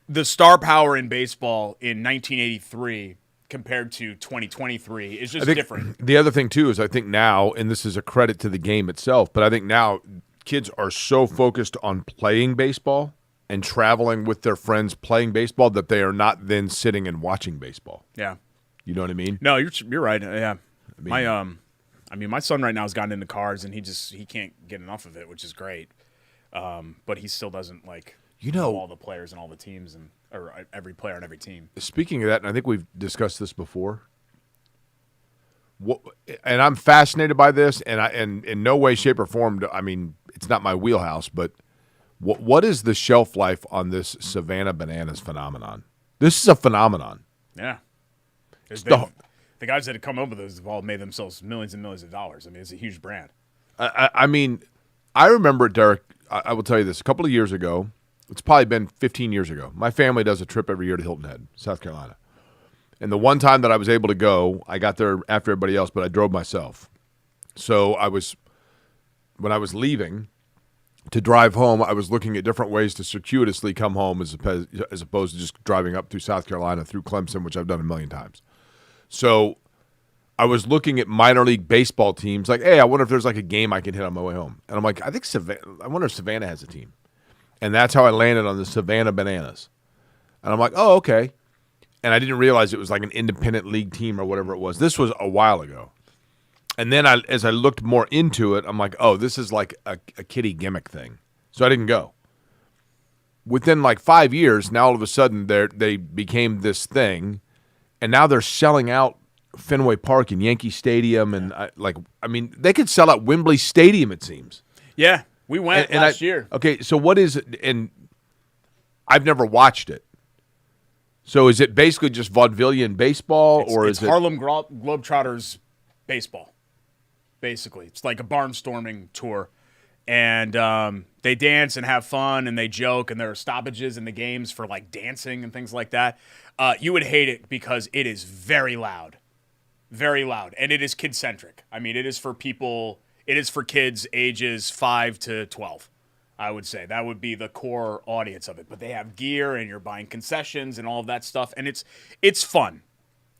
the star power in baseball in 1983 compared to 2023 is just different. The other thing, too, is I think now, and this is a credit to the game itself, but I think now kids are so focused on playing baseball and traveling with their friends playing baseball that they are not then sitting and watching baseball. Yeah. You know what I mean? No, you're right. Yeah. My son right now has gotten into cards, and he can't get enough of it, which is great. But he still doesn't know all the players and all the teams or every player on every team. Speaking of that, and I think we've discussed this before, and I'm fascinated by this, and in no way, shape, or form, it's not my wheelhouse, but what is the shelf life on this Savannah Bananas phenomenon? This is a phenomenon. Yeah. The guys that have come up with this have all made themselves millions and millions of dollars. It's a huge brand. I remember, Derek, I will tell you this. A couple of years ago, it's probably been 15 years ago, my family does a trip every year to Hilton Head, South Carolina. And the one time that I was able to go, I got there after everybody else, but I drove myself. So when I was leaving to drive home, I was looking at different ways to circuitously come home as opposed to just driving up through South Carolina, through Clemson, which I've done a million times. So I was looking at minor league baseball teams, like, hey, I wonder if there's like a game I can hit on my way home. And I'm like, I wonder if Savannah has a team. And that's how I landed on the Savannah Bananas. And I'm like, oh, okay. And I didn't realize it was like an independent league team or whatever it was. This was a while ago. And then as I looked more into it, I'm like, oh, this is like a kiddie gimmick thing. So I didn't go. Within like 5 years, now all of a sudden they became this thing. And now they're selling out Fenway Park and Yankee Stadium. And they could sell out Wembley Stadium, it seems. Yeah, we went last year. Okay, so what is it? And I've never watched it. So is it basically just vaudevillian baseball? It's Harlem Globetrotters baseball, basically. It's like a barnstorming tour. And they dance and have fun and they joke, and there are stoppages in the games for like dancing and things like that. You would hate it because it is very loud. Very loud. And it is kid-centric. It is for people, it is for kids ages 5 to 12, I would say. That would be the core audience of it. But they have gear and you're buying concessions and all of that stuff. And it's fun.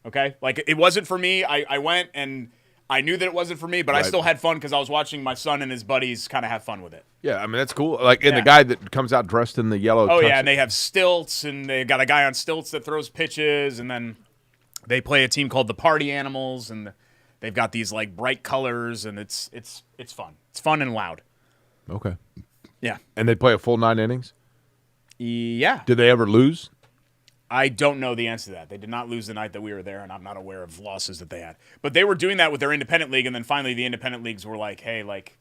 Okay? Like, it wasn't for me. I went and I knew that it wasn't for me, but right. I still had fun because I was watching my son and his buddies kind of have fun with it. Yeah, that's cool. The guy that comes out dressed in the yellow. Oh, yeah, and they have stilts, and they got a guy on stilts that throws pitches, and then they play a team called the Party Animals, and they've got these like bright colors, and it's fun. It's fun and loud. Okay. Yeah. And they play a full 9 innings? Yeah. Did they ever lose? I don't know the answer to that. They did not lose the night that we were there, and I'm not aware of losses that they had. But they were doing that with their independent league, and then finally the independent leagues were like, hey, like,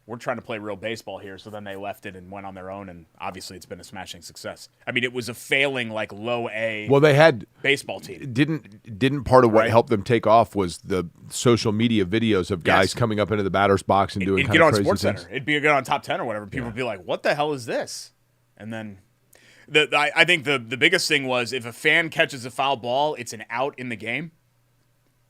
we're trying to play real baseball here. So then they left it and went on their own, and obviously it's been a smashing success. I mean, it was a failing, like, low A Well, they had baseball team. Didn't part of what helped them take off was the social media videos of guys coming up into the batter's box and doing It'd kind get of on crazy Sports things. Center. It'd be good on Top 10 or whatever. People would be like, what the hell is this? And then I think the biggest thing was if a fan catches a foul ball, it's an out in the game.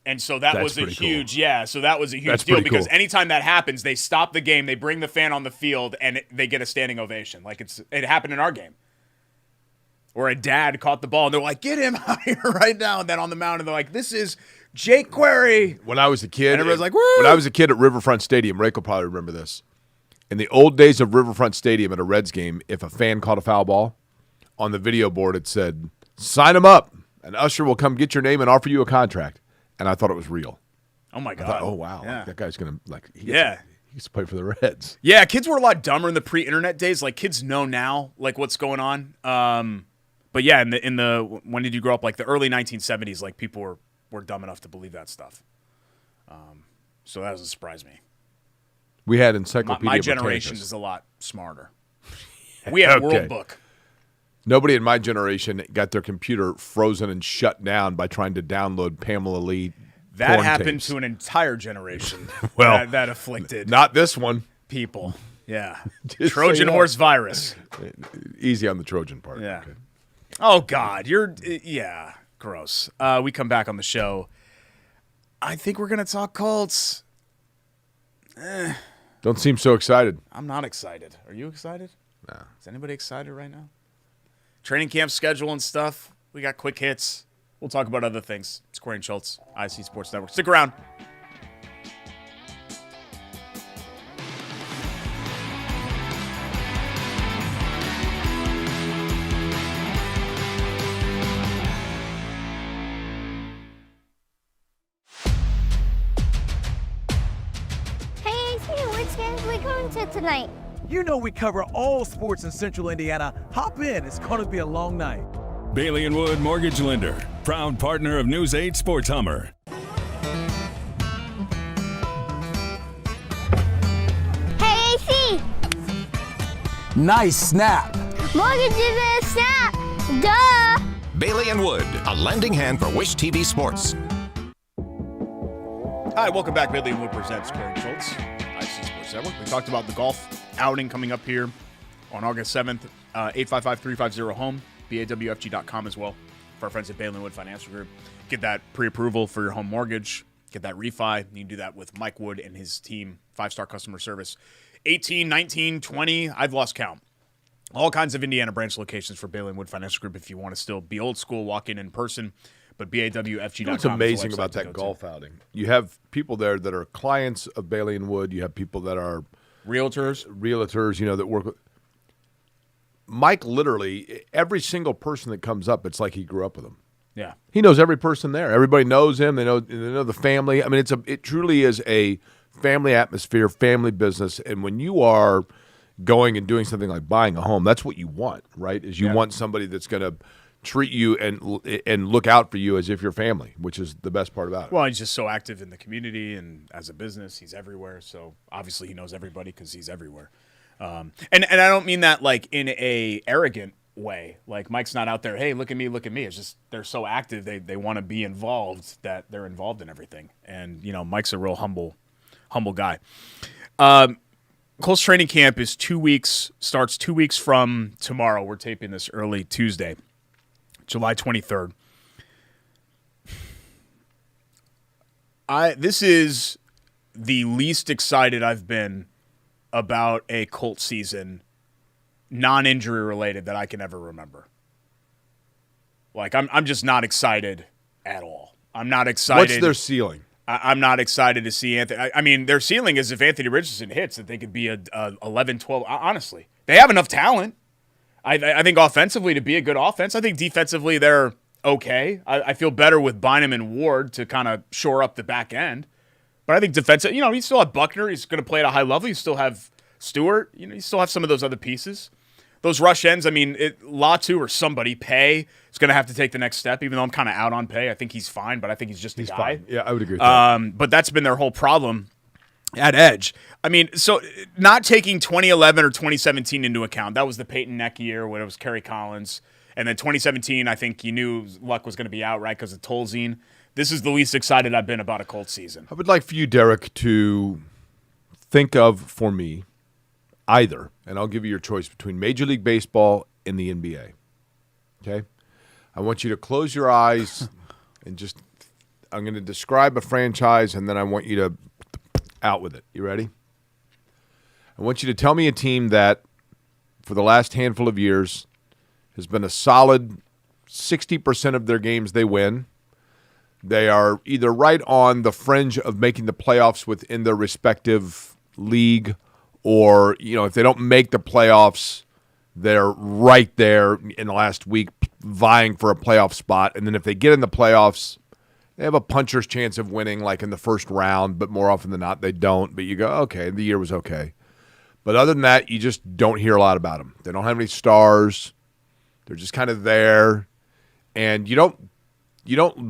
And so that was a huge, so that was a huge deal because anytime that happens, they stop the game, they bring the fan on the field, and they get a standing ovation. Like it happened in our game. Or a dad caught the ball, and they're like, get him out here right now. And then on the mound, and they're like, this is Jake Query. When I was a kid, and everyone's like, woo! When I was a kid at Riverfront Stadium, Rake will probably remember this. In the old days of Riverfront Stadium at a Reds game, if a fan caught a foul ball, on the video board it said, sign him up. An usher will come get your name and offer you a contract. And I thought it was real. Oh, my God. I thought, oh, wow. Yeah. Like, that guy's going to, like, he used to play for the Reds. Yeah, kids were a lot dumber in the pre-internet days. Like, kids know now, like, what's going on. But, yeah, in the when did you grow up? Like, the early 1970s, like, people were dumb enough to believe that stuff. So that doesn't surprise me. We had Encyclopedia My generation is a lot smarter. We had World Book. Nobody in my generation got their computer frozen and shut down by trying to download Pamela Lee. That happened to an entire generation. Well, that afflicted. Not this one. People. Yeah. Trojan horse virus. Easy on the Trojan part. Yeah. Okay. Oh, God. Gross. We come back on the show. I think we're going to talk Colts. Don't seem so excited. I'm not excited. Are you excited? No. Is anybody excited right now? Training camp schedule and stuff. We got quick hits. We'll talk about other things. It's Corey and Schultz, ISC Sports Network. Stick around. Hey, which games are we going to tonight? You know we cover all sports in Central Indiana. Hop in. It's going to be a long night. Bailey & Wood Mortgage Lender, proud partner of News 8 Sports Hummer. Hey, AC! Nice snap. Mortgage is a snap! Duh! Bailey & Wood, a lending hand for Wish TV Sports. Hi, welcome back. Bailey & Wood presents Corey and Schultz, ISC Sports Network. We talked about the golf outing coming up here on August 7th, 855-350-HOME, BAWFG.com as well for our friends at Bailey & Wood Financial Group. Get that pre-approval for your home mortgage. Get that refi. You can do that with Mike Wood and his team, 5-star customer service. 18, 19, 20, I've lost count. All kinds of Indiana branch locations for Bailey & Wood Financial Group if you want to still be old school, walk in person. But BAWFG.com. What's amazing about that golf outing? You have people there that are clients of Bailey & Wood. You have people that are realtors, you know, that work with. Mike, literally, every single person that comes up, it's like he grew up with them. Yeah. He knows every person there. Everybody knows him. They know the family. I mean, it truly is a family atmosphere, family business. And when you are going and doing something like buying a home, that's what you want, right? Is you want somebody that's going to treat you and look out for you as if you're family, which is the best part about it. Well, he's just so active in the community and as a business, he's everywhere. So obviously he knows everybody because he's everywhere. And I don't mean that like in a arrogant way. Like Mike's not out there, hey, look at me. It's just they're so active. They want to be involved that they're involved in everything. And, you know, Mike's a real humble guy. Colts training camp is 2 weeks, starts 2 weeks from tomorrow. We're taping this early Tuesday, July 23rd. This is the least excited I've been about a Colts season, non-injury related, that I can ever remember. Like, I'm just not excited at all. I'm not excited. What's their ceiling? I'm not excited to see Anthony. I mean, their ceiling is if Anthony Richardson hits, that they could be a 11-12. Honestly, they have enough talent. I think offensively to be a good offense. I think defensively they're okay. I feel better with Bynum and Ward to kind of shore up the back end. But I think defensive, you know, you still have Buckner. He's going to play at a high level. You still have Stewart, you still have some of those other pieces. Those rush ends, Latu or somebody, Pay, is going to have to take the next step, even though I'm kind of out on Pay. I think he's fine, but I think he's just a guy. Fine. Yeah, I would agree with that. But that's been their whole problem at edge. So not taking 2011 or 2017 into account, that was the Peyton Neck year when it was Kerry Collins. And then 2017, I think you knew Luck was going to be out, right, because of Tolzien. This is the least excited I've been about a Colts season. I would like for you, Derek, to think of, for me, either, and I'll give you your choice between Major League Baseball and the NBA. Okay? I want you to close your eyes and I'm going to describe a franchise, and then I want you to out with it. You ready? I want you to tell me a team that, for the last handful of years, has been a solid 60% of their games they win. They are either right on the fringe of making the playoffs within their respective league, or, if they don't make the playoffs, they're right there in the last week vying for a playoff spot. And then if they get in the playoffs, they have a puncher's chance of winning, like in the first round, but more often than not, they don't. But you go, okay, the year was okay. But other than that, you just don't hear a lot about them. They don't have any stars. They're just kind of there. And you don't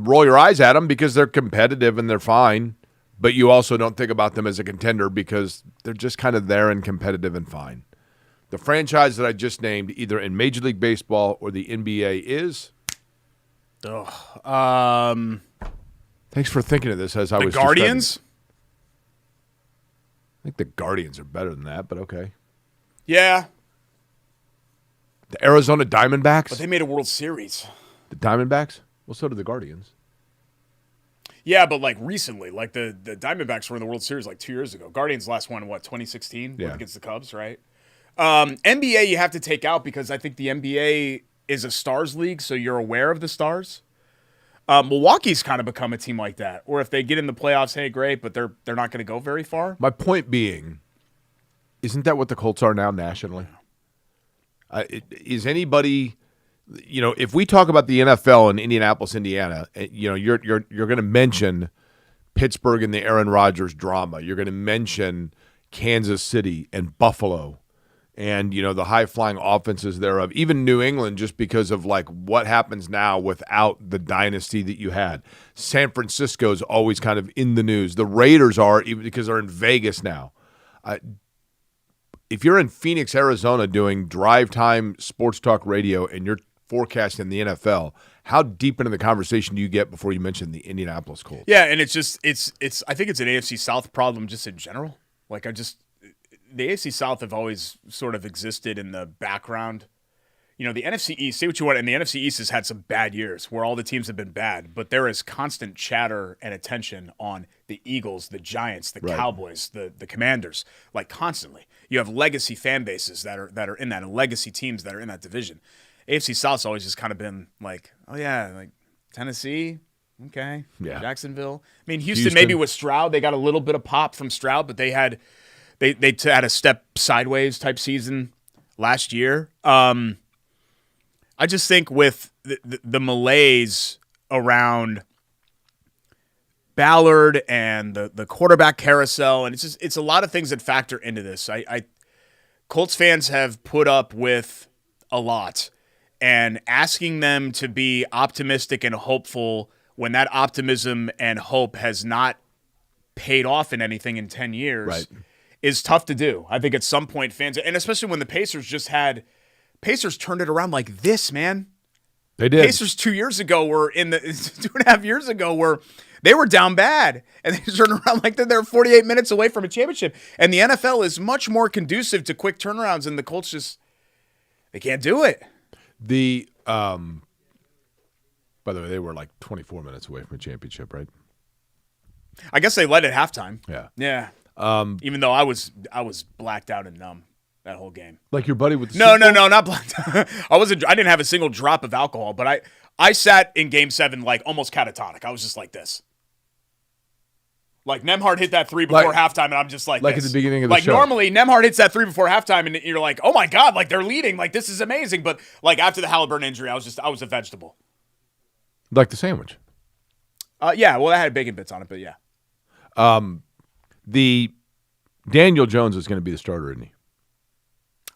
roll your eyes at them because they're competitive and they're fine. But you also don't think about them as a contender because they're just kind of there and competitive and fine. The franchise that I just named, either in Major League Baseball or the NBA, is? Thanks for thinking of this as I was the Guardians? I think the Guardians are better than that, but okay. Yeah. The Arizona Diamondbacks? But they made a World Series. The Diamondbacks? Well, so did the Guardians. Yeah, but recently, the Diamondbacks were in the World Series 2 years ago. Guardians last one, 2016? Yeah. Against the Cubs, right? NBA you have to take out because I think the NBA is a stars league, so you're aware of the stars. Milwaukee's kind of become a team like that, or if they get in the playoffs, hey, great, but they're not going to go very far. My point being, isn't that what the Colts are now nationally? Is anybody... if we talk about the NFL in Indianapolis, Indiana, you're going to mention Pittsburgh and the Aaron Rodgers drama. You're going to mention Kansas City and Buffalo and, the high-flying offenses thereof. Even New England, just because of, what happens now without the dynasty that you had. San Francisco's always kind of in the news. The Raiders are, even because they're in Vegas now. If you're in Phoenix, Arizona doing drive time sports talk radio and you're forecasting the NFL, how deep into the conversation do you get before you mention the Indianapolis Colts? Yeah, and it's I think it's an AFC South problem just in general. The AFC South have always sort of existed in the background. The NFC East, say what you want, and the NFC East has had some bad years where all the teams have been bad, but there is constant chatter and attention on the Eagles, the Giants, the Cowboys, the Commanders, constantly. You have legacy fan bases that are in that, and legacy teams that are in that division. AFC South's always just kind of been Tennessee, okay, yeah. Jacksonville. Houston maybe with Stroud, they got a little bit of pop from Stroud, but they had a step sideways type season last year. I just think with the malaise around Ballard and the quarterback carousel, and it's a lot of things that factor into this. Colts fans have put up with a lot. And asking them to be optimistic and hopeful when that optimism and hope has not paid off in anything in 10 years is tough to do. I think at some point fans, and especially when the Pacers turned it around like this, man. They did. Pacers 2 years ago were 2.5 years ago were they were down bad, and they turned around like they're 48 minutes away from a championship. And the NFL is much more conducive to quick turnarounds, and the Colts they can't do it. By the way, they were 24 minutes away from a championship, right? I guess they led at halftime. Yeah. Even though I was blacked out and numb that whole game. Like your buddy with the No, not blacked out. I didn't have a single drop of alcohol, but I sat in Game 7 almost catatonic. I was just like this. Nemhard hit that three before halftime, and I'm just like this. At the beginning of the show. Normally, Nemhard hits that three before halftime, and you're like, oh my God, they're leading. This is amazing. But after the Hailburton injury, I was a vegetable. Like the sandwich. Yeah, well, that had bacon bits on it, but yeah. The Daniel Jones is going to be the starter, isn't he?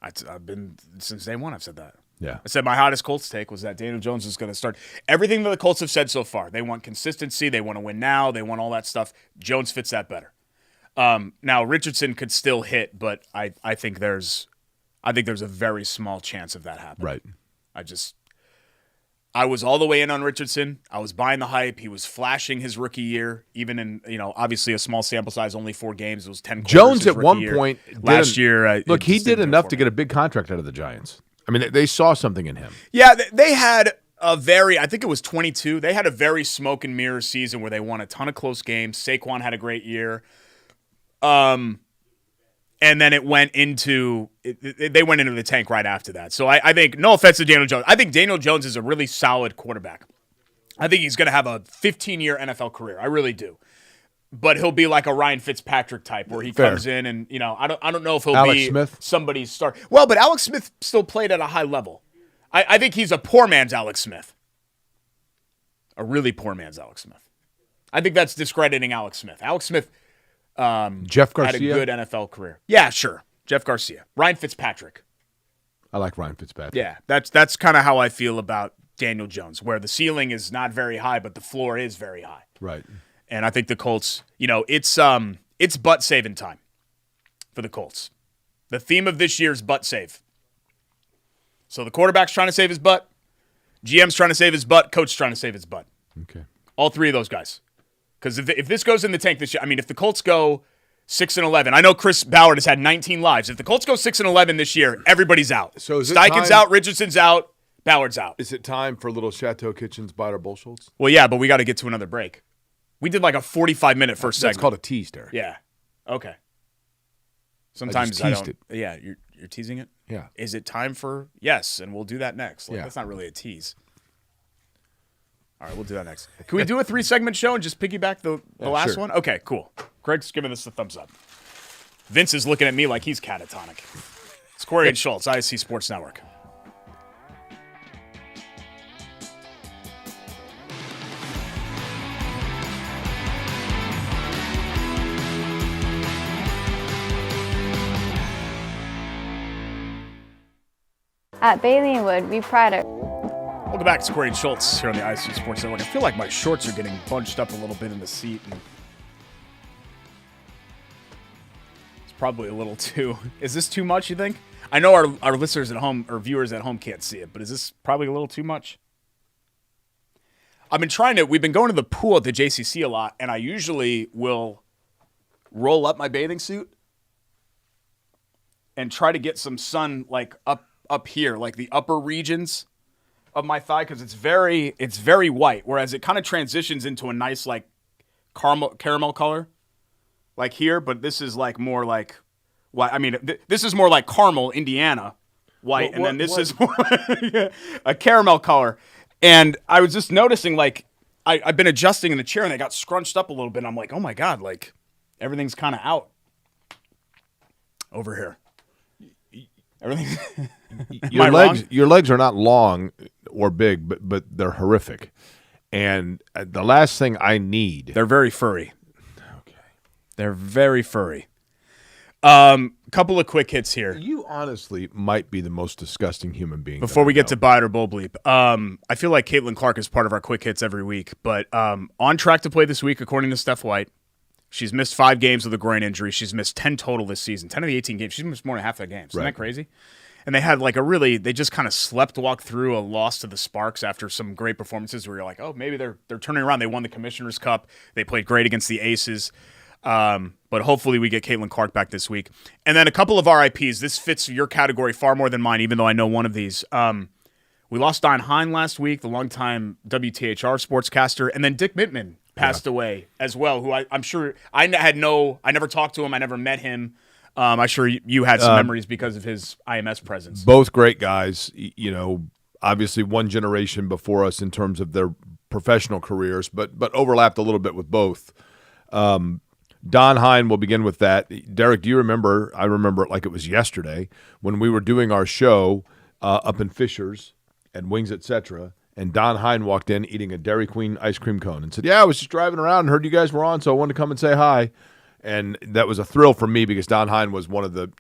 I've been since day one. I've said that. Yeah. I said my hottest Colts take was that Daniel Jones is going to start. Everything that the Colts have said so far, they want consistency, they want to win now, they want all that stuff. Jones fits that better. Now Richardson could still hit, but I think there's a very small chance of that happening. Right. I was all the way in on Richardson. I was buying the hype. He was flashing his rookie year, even in, obviously a small sample size, only 4 games. It was 10 quarters. Jones at one point last year. Look, he did enough to get a big contract out of the Giants. I mean, they saw something in him. Yeah, they had I think it was 22. They had a very smoke and mirror season where they won a ton of close games. Saquon had a great year. And then it went into they went into the tank right after that. So I think, no offense to Daniel Jones, I think Daniel Jones is a really solid quarterback. I think he's going to have a 15-year NFL career. I really do. But he'll be like a Ryan Fitzpatrick type where he comes in and, I don't know if he'll Alex be Smith? somebody's star. Well, but Alex Smith still played at a high level. I think he's a poor man's Alex Smith. A really poor man's Alex Smith. I think that's discrediting Alex Smith. Alex Smith Jeff Garcia had a good NFL career. Yeah, sure. Jeff Garcia. Ryan Fitzpatrick. I like Ryan Fitzpatrick. Yeah, that's kind of how I feel about Daniel Jones, where the ceiling is not very high, but the floor is very high. Right. And I think the Colts, it's butt saving time for the Colts. The theme of this year is butt save. So the quarterback's trying to save his butt, GM's trying to save his butt, coach's trying to save his butt. Okay. All 3 of those guys. Because if this goes in the tank this year, if the Colts go 6-11, I know Chris Ballard has had 19 lives. If the Colts go 6-11 this year, everybody's out. So is it Steichen's out, Richardson's out, Ballard's out. Is it time for little Chateau Kitchens Biter Bullshults? Well, yeah, but we got to get to another break. We did like a 45-minute first segment. That's called a tease, Derek. Yeah. Okay. Sometimes I teased don't. it. Yeah, you're teasing it? Yeah. Is it time for yes, and we'll do that next. Yeah. That's not really a tease. All right, we'll do that next. Can we do a 3-segment show and just piggyback the last sure. one? Okay, cool. Craig's giving this a thumbs up. Vince is looking at me like he's catatonic. It's Corey and Schultz, ISC Sports Network. At Bailey and Wood, we pride our... Welcome back to Corey and Schultz here on the ISC Sports Network. I feel like my shorts are getting bunched up a little bit in the seat. And it's probably a little too... Is this too much, you think? I know our listeners at home, or viewers at home can't see it, but is this probably a little too much? We've been going to the pool at the JCC a lot, and I usually will roll up my bathing suit and try to get some sun like up here, like the upper regions of my thigh, because it's very white, whereas it kind of transitions into a nice like caramel color like here, but this is like more like this is more like caramel Indiana white, and then this is more like a caramel color. And I was just noticing, like, I've been adjusting in the chair and they got scrunched up a little bit, and I'm like, oh my God, like everything's kind of out over here. Everything. Your legs are not long or big, but they're horrific. And the last thing I need. They're very furry. Okay. They're very furry. Couple of quick hits here. You honestly might be the most disgusting human being. Before we get to Bite or Bull Bleep, I feel like Caitlin Clark is part of our quick hits every week, but on track to play this week, according to Steph White. She's missed 5 games with a groin injury. She's missed 10 total this season. 10 of the 18 games. She's missed more than half their games. Isn't that crazy? And they had like they just kind of walk through a loss to the Sparks after some great performances where you're like, oh, maybe they're turning around. They won the Commissioner's Cup. They played great against the Aces. But hopefully we get Caitlin Clark back this week. And then a couple of RIPs. This fits your category far more than mine, even though I know one of these. We lost Hein last week, the longtime WTHR sportscaster. And then Dick Mittman passed away as well, who I'm sure I never talked to him. I never met him. I'm sure you had some memories because of his IMS presence. Both great guys, obviously one generation before us in terms of their professional careers, but overlapped a little bit with both. Don Hein, we'll begin with that. Derek, do you remember? I remember it like it was yesterday when we were doing our show up in Fisher's and Wings, etc., and Don Hein walked in eating a Dairy Queen ice cream cone and said, yeah, I was just driving around and heard you guys were on, so I wanted to come and say hi. And that was a thrill for me because Don Hein was one of the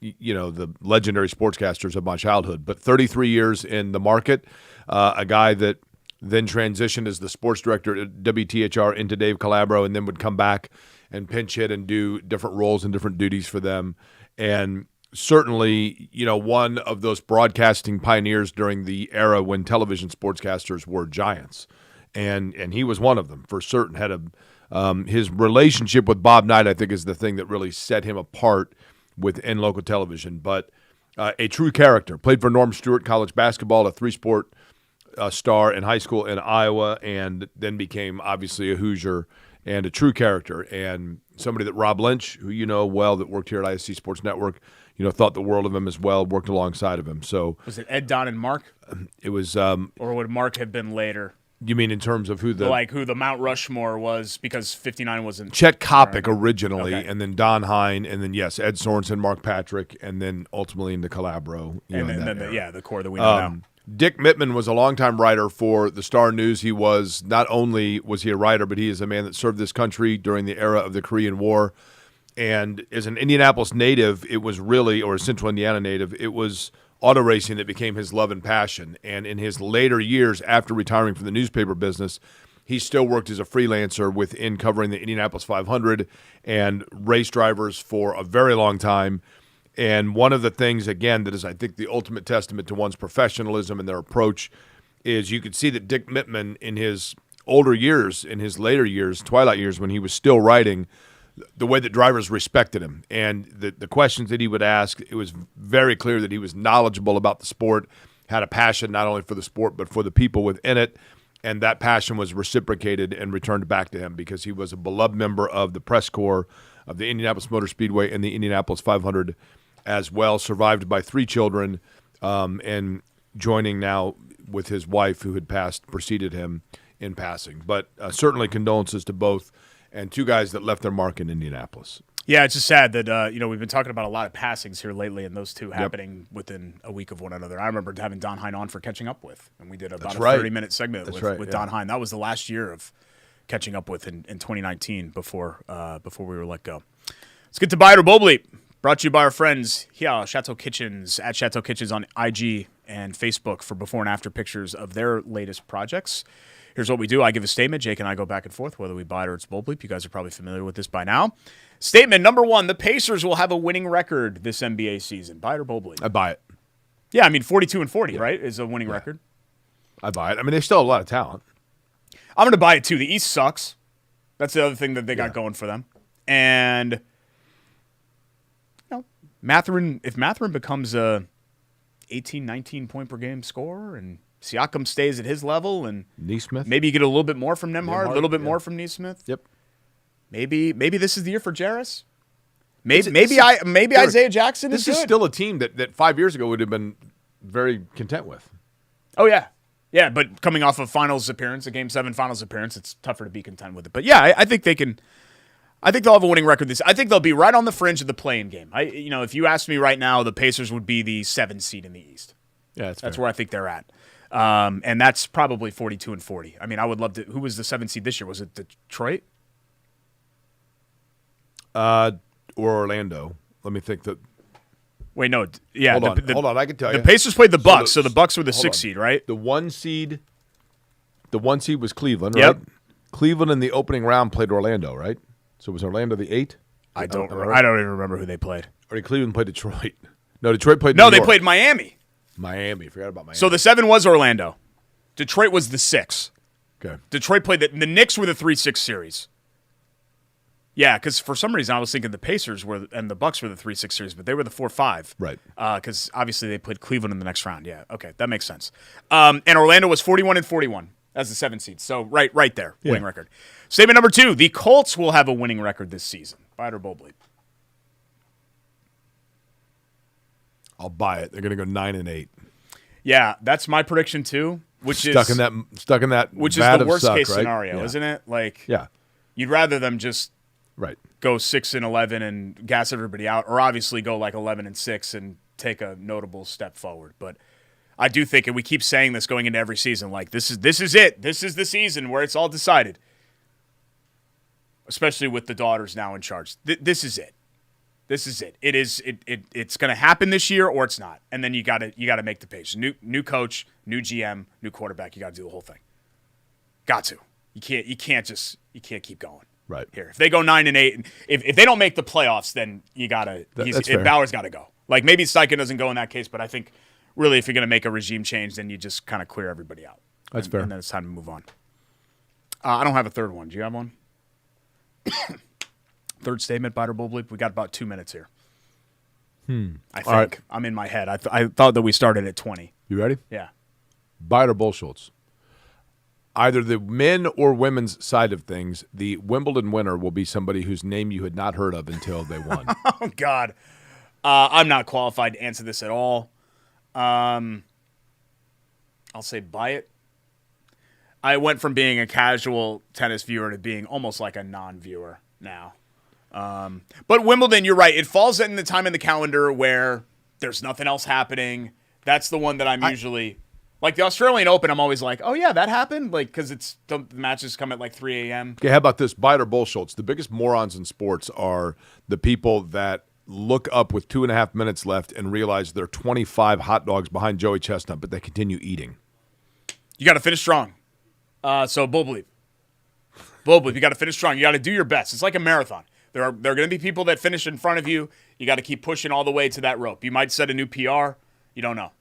legendary sportscasters of my childhood. But 33 years in the market, a guy that then transitioned as the sports director at WTHR into Dave Calabro, and then would come back and pinch hit and do different roles and different duties for them. And certainly, one of those broadcasting pioneers during the era when television sportscasters were giants. And he was one of them for certain. His relationship with Bob Knight, I think, is the thing that really set him apart within local television. But a true character. Played for Norm Stewart college basketball, a three-sport star in high school in Iowa, and then became obviously a Hoosier and a true character. And somebody that Rob Lynch, who you know well, that worked here at ISC Sports Network, thought the world of him as well, worked alongside of him. So was it Ed, Don, and Mark? It was. Or would Mark have been later? You mean in terms of who the Mount Rushmore was, because 59 wasn't Chet Kopic originally, okay. and then Don Hein, and then yes, Ed Sorensen, Mark Patrick, and then ultimately into Calabro. And then the core that we know now. Dick Mittman was a longtime writer for the Star News. He was not only was he a writer, but he is a man that served this country during the era of the Korean War. And as an Indianapolis native, it was really, or a Central Indiana native, it was auto racing that became his love and passion. And in his later years, after retiring from the newspaper business, he still worked as a freelancer within covering the Indianapolis 500 and race drivers for a very long time. And one of the things, again, that is, I think, the ultimate testament to one's professionalism and their approach is you could see that Dick Mittman in his older years, in his later years, twilight years, when he was still writing, the way that drivers respected him and the questions that he would ask, it was very clear that he was knowledgeable about the sport, had a passion not only for the sport but for the people within it, and that passion was reciprocated and returned back to him because he was a beloved member of the press corps of the Indianapolis Motor Speedway and the Indianapolis 500 as well, survived by 3 children, and joining now with his wife who had preceded him in passing. But certainly condolences to both, and 2 guys that left their mark in Indianapolis. Yeah, it's just sad that we've been talking about a lot of passings here lately, and those 2 happening within a week of one another. I remember having Don Hein on for Catching Up With, and we did about a 30-minute segment with Don Hein. That was the last year of Catching Up With in 2019 before we were let go. Let's get to Buy It or Bobley. Brought to you by our friends here, Chateau Kitchens, at Chateau Kitchens on IG and Facebook for before and after pictures of their latest projects. Here's what we do. I give a statement. Jake and I go back and forth, whether we buy it or it's bold bleep. You guys are probably familiar with this by now. Statement number 1, the Pacers will have a winning record this NBA season. Buy it or bold bleep? I buy it. Yeah, 42-40, right, is a winning record. I buy it. they still have a lot of talent. I'm going to buy it, too. The East sucks. That's the other thing that they got going for them. And if Mathurin becomes a 18, 19 point per game scorer and Siakam stays at his level and Nesmith, maybe you get a little bit more from Nembhard, a little bit more from Nesmith. Yep. Maybe this is the year for Jarris. Maybe Isaiah Jackson is good. This is still a team that 5 years ago would have been very content with. Oh, yeah. Yeah, but coming off a finals appearance, a Game 7 finals appearance, it's tougher to be content with it. But yeah, I think they can. I think they'll have a winning record this. I think they'll be right on the fringe of the play-in game. If you asked me right now, the Pacers would be the 7th seed in the East. Yeah, that's where I think they're at. And that's probably 42-40. I would love to. Who was the 7th seed this year? Was it Detroit? Or Orlando. Let me think. Wait, no. Yeah, hold on. I can tell you. The Pacers played the Bucks, so the Bucks were the 6th seed, right? The one seed was Cleveland, yep. Right? Cleveland in the opening round played Orlando, right? So was Orlando the 8? I don't even remember who they played. Or did Cleveland play Detroit? No, Detroit played New York. No, they played Miami. Forgot about Miami. So the 7 was Orlando. Detroit was the 6. Okay. Detroit played the Knicks were the 3-6 series. Yeah, because for some reason I was thinking the Pacers and the Bucks were the 3-6 series, but they were the 4-5. Right. Because obviously they played Cleveland in the next round. Yeah, okay, that makes sense. And Orlando was 41-41 as the 7th seed. So right there, winning record. Statement number 2, the Colts will have a winning record this season. Buy it or bold bleep? I'll buy it. They're going to go 9-8. Yeah, that's my prediction too. Which stuck in that. Which is the worst case scenario, isn't it? Yeah, you'd rather them just go 6-11 and gas everybody out, or obviously go like 11-6 and take a notable step forward. But I do think, and we keep saying this going into every season, like this is it. This is the season where it's all decided. especially with the daughters now in charge. This is it. This is it. It's going to happen this year or it's not. And then you got to make the page. New coach, new GM, new quarterback. You got to do the whole thing. Got to. You can't keep going. Right. Here. If they go 9-8, if they don't make the playoffs, then you got to Bauer's got to go. Like maybe Steichen doesn't go in that case, but I think really if you're going to make a regime change, then you just kind of clear everybody out. That's fair. And then it's time to move on. I don't have a third one. Do you have one? Third statement, bite or bull bleep. We got about 2 minutes here. I think. right. I'm in my head. I thought that we started at 20. You ready? Yeah. Bite or bullshits. Either the men or women's side of things, the Wimbledon winner will be somebody whose name you had not heard of until they won. Oh, God. I'm not qualified to answer this at all. I'll say buy it. I went from being a casual tennis viewer to being almost like a non-viewer now. But Wimbledon, you're right. It falls in the time in the calendar where there's nothing else happening. That's the one that I'm usually... Like the Australian Open, I'm always like, oh, yeah, that happened? Like, because the matches come at like 3 a.m. Okay, how about this? Bite or bullshits. The biggest morons in sports are the people that look up with 2.5 minutes left and realize they're 25 hot dogs behind Joey Chestnut, but they continue eating. You got to finish strong. So bull bleep. Bull bleep. You got to finish strong. You got to do your best. It's like a marathon. There are going to be people that finish in front of you. You got to keep pushing all the way to that rope. You might set a new PR. You don't know.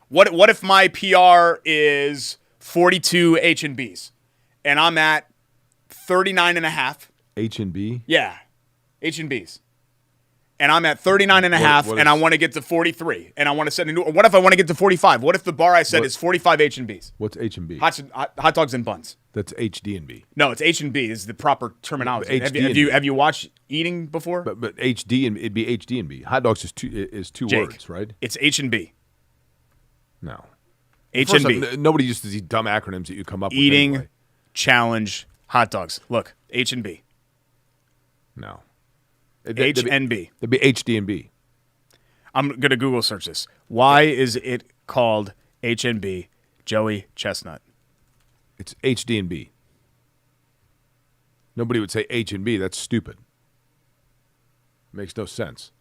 What if my PR is 42 H&Bs and I'm at 39.5? H&B? Yeah, H&Bs. And I'm at 39.5 and I want to get to 43 and I want to set a new. What if I want to get to 45? What if the bar I set is 45 H&Bs? What's H&B? Hot dogs and buns. That's HD&B. No, it's H&B is the proper terminology. HD&B. Have you watched eating before? But HD and it'd be HD&B. Hot dogs is two Jake, words, right? It's H&B. No. H&B. Nobody uses these dumb acronyms that you come up with. Eating anyway. challenge hot dogs. Look, H&B. No. H&B. It'd be HD&B. I'm going to Google search this. Why is it called H&B Joey Chestnut? It's HD&B. Nobody would say H&B. That's stupid. Makes no sense.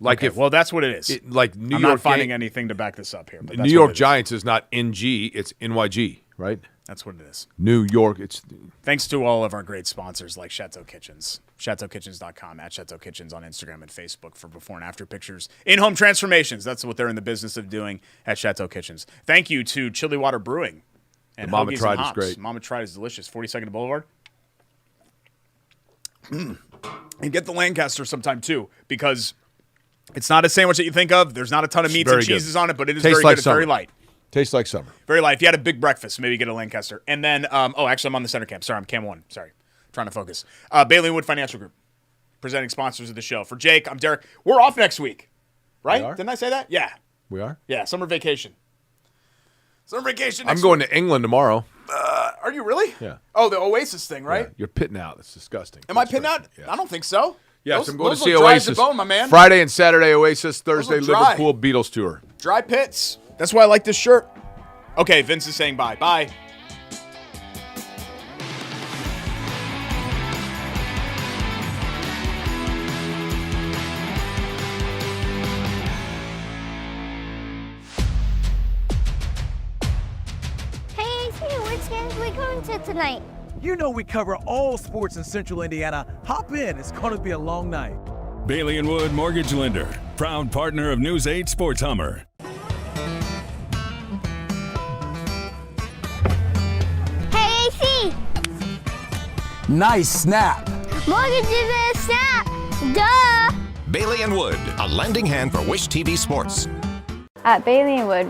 Like okay, well, that's what it is. Like New I'm York not finding anything to back this up here. But that's New York what it is. Giants is not NG, it's NYG, right? That's what it is. New York, it's... Thanks to all of our great sponsors like Chateau Kitchens. ChateauKitchens.com, at Chateau Kitchens on Instagram and Facebook for before and after pictures. In-home transformations, that's what they're in the business of doing at Chateau Kitchens. Thank you to Chili Water Brewing. And the Mama Hoagies Tried and is Hops. great. Mama Tried is delicious. 42nd Boulevard. And get the Lancaster sometime too, because it's not a sandwich that you think of. There's not a ton of meats and cheeses on it, but it is very good. It's very light. Tastes like summer. Very light. If you had a big breakfast, maybe get a Lancaster. And then, actually, I'm on the center cam. Sorry, I'm cam 1. Sorry. Trying to focus. Bailey & Wood Financial Group, presenting sponsors of the show. For Jake, I'm Derek. We're off next week, right? Didn't I say that? Yeah. We are? Yeah, summer vacation. Summer vacation I'm going to England tomorrow. Are you really? Yeah. Oh, the Oasis thing, right? Yeah, you're pitting out. That's disgusting. Am I pitting out? Yeah. I don't think so. Yes, I'm going to those see look dry as Oasis. a bone, my man. Friday and Saturday, Oasis. Thursday, look dry. Liverpool Beatles tour. Dry pits. That's why I like this shirt. Okay, Vince is saying bye. Bye. Hey, AC, which games are we going to tonight? You know we cover all sports in Central Indiana. Hop in. It's going to be a long night. Bailey & Wood Mortgage Lender, proud partner of News 8 Sports Hummer. Hey, AC, Nice snap. mortgage is a snap. Duh. Bailey & Wood, a lending hand for Wish TV Sports. At Bailey & Wood,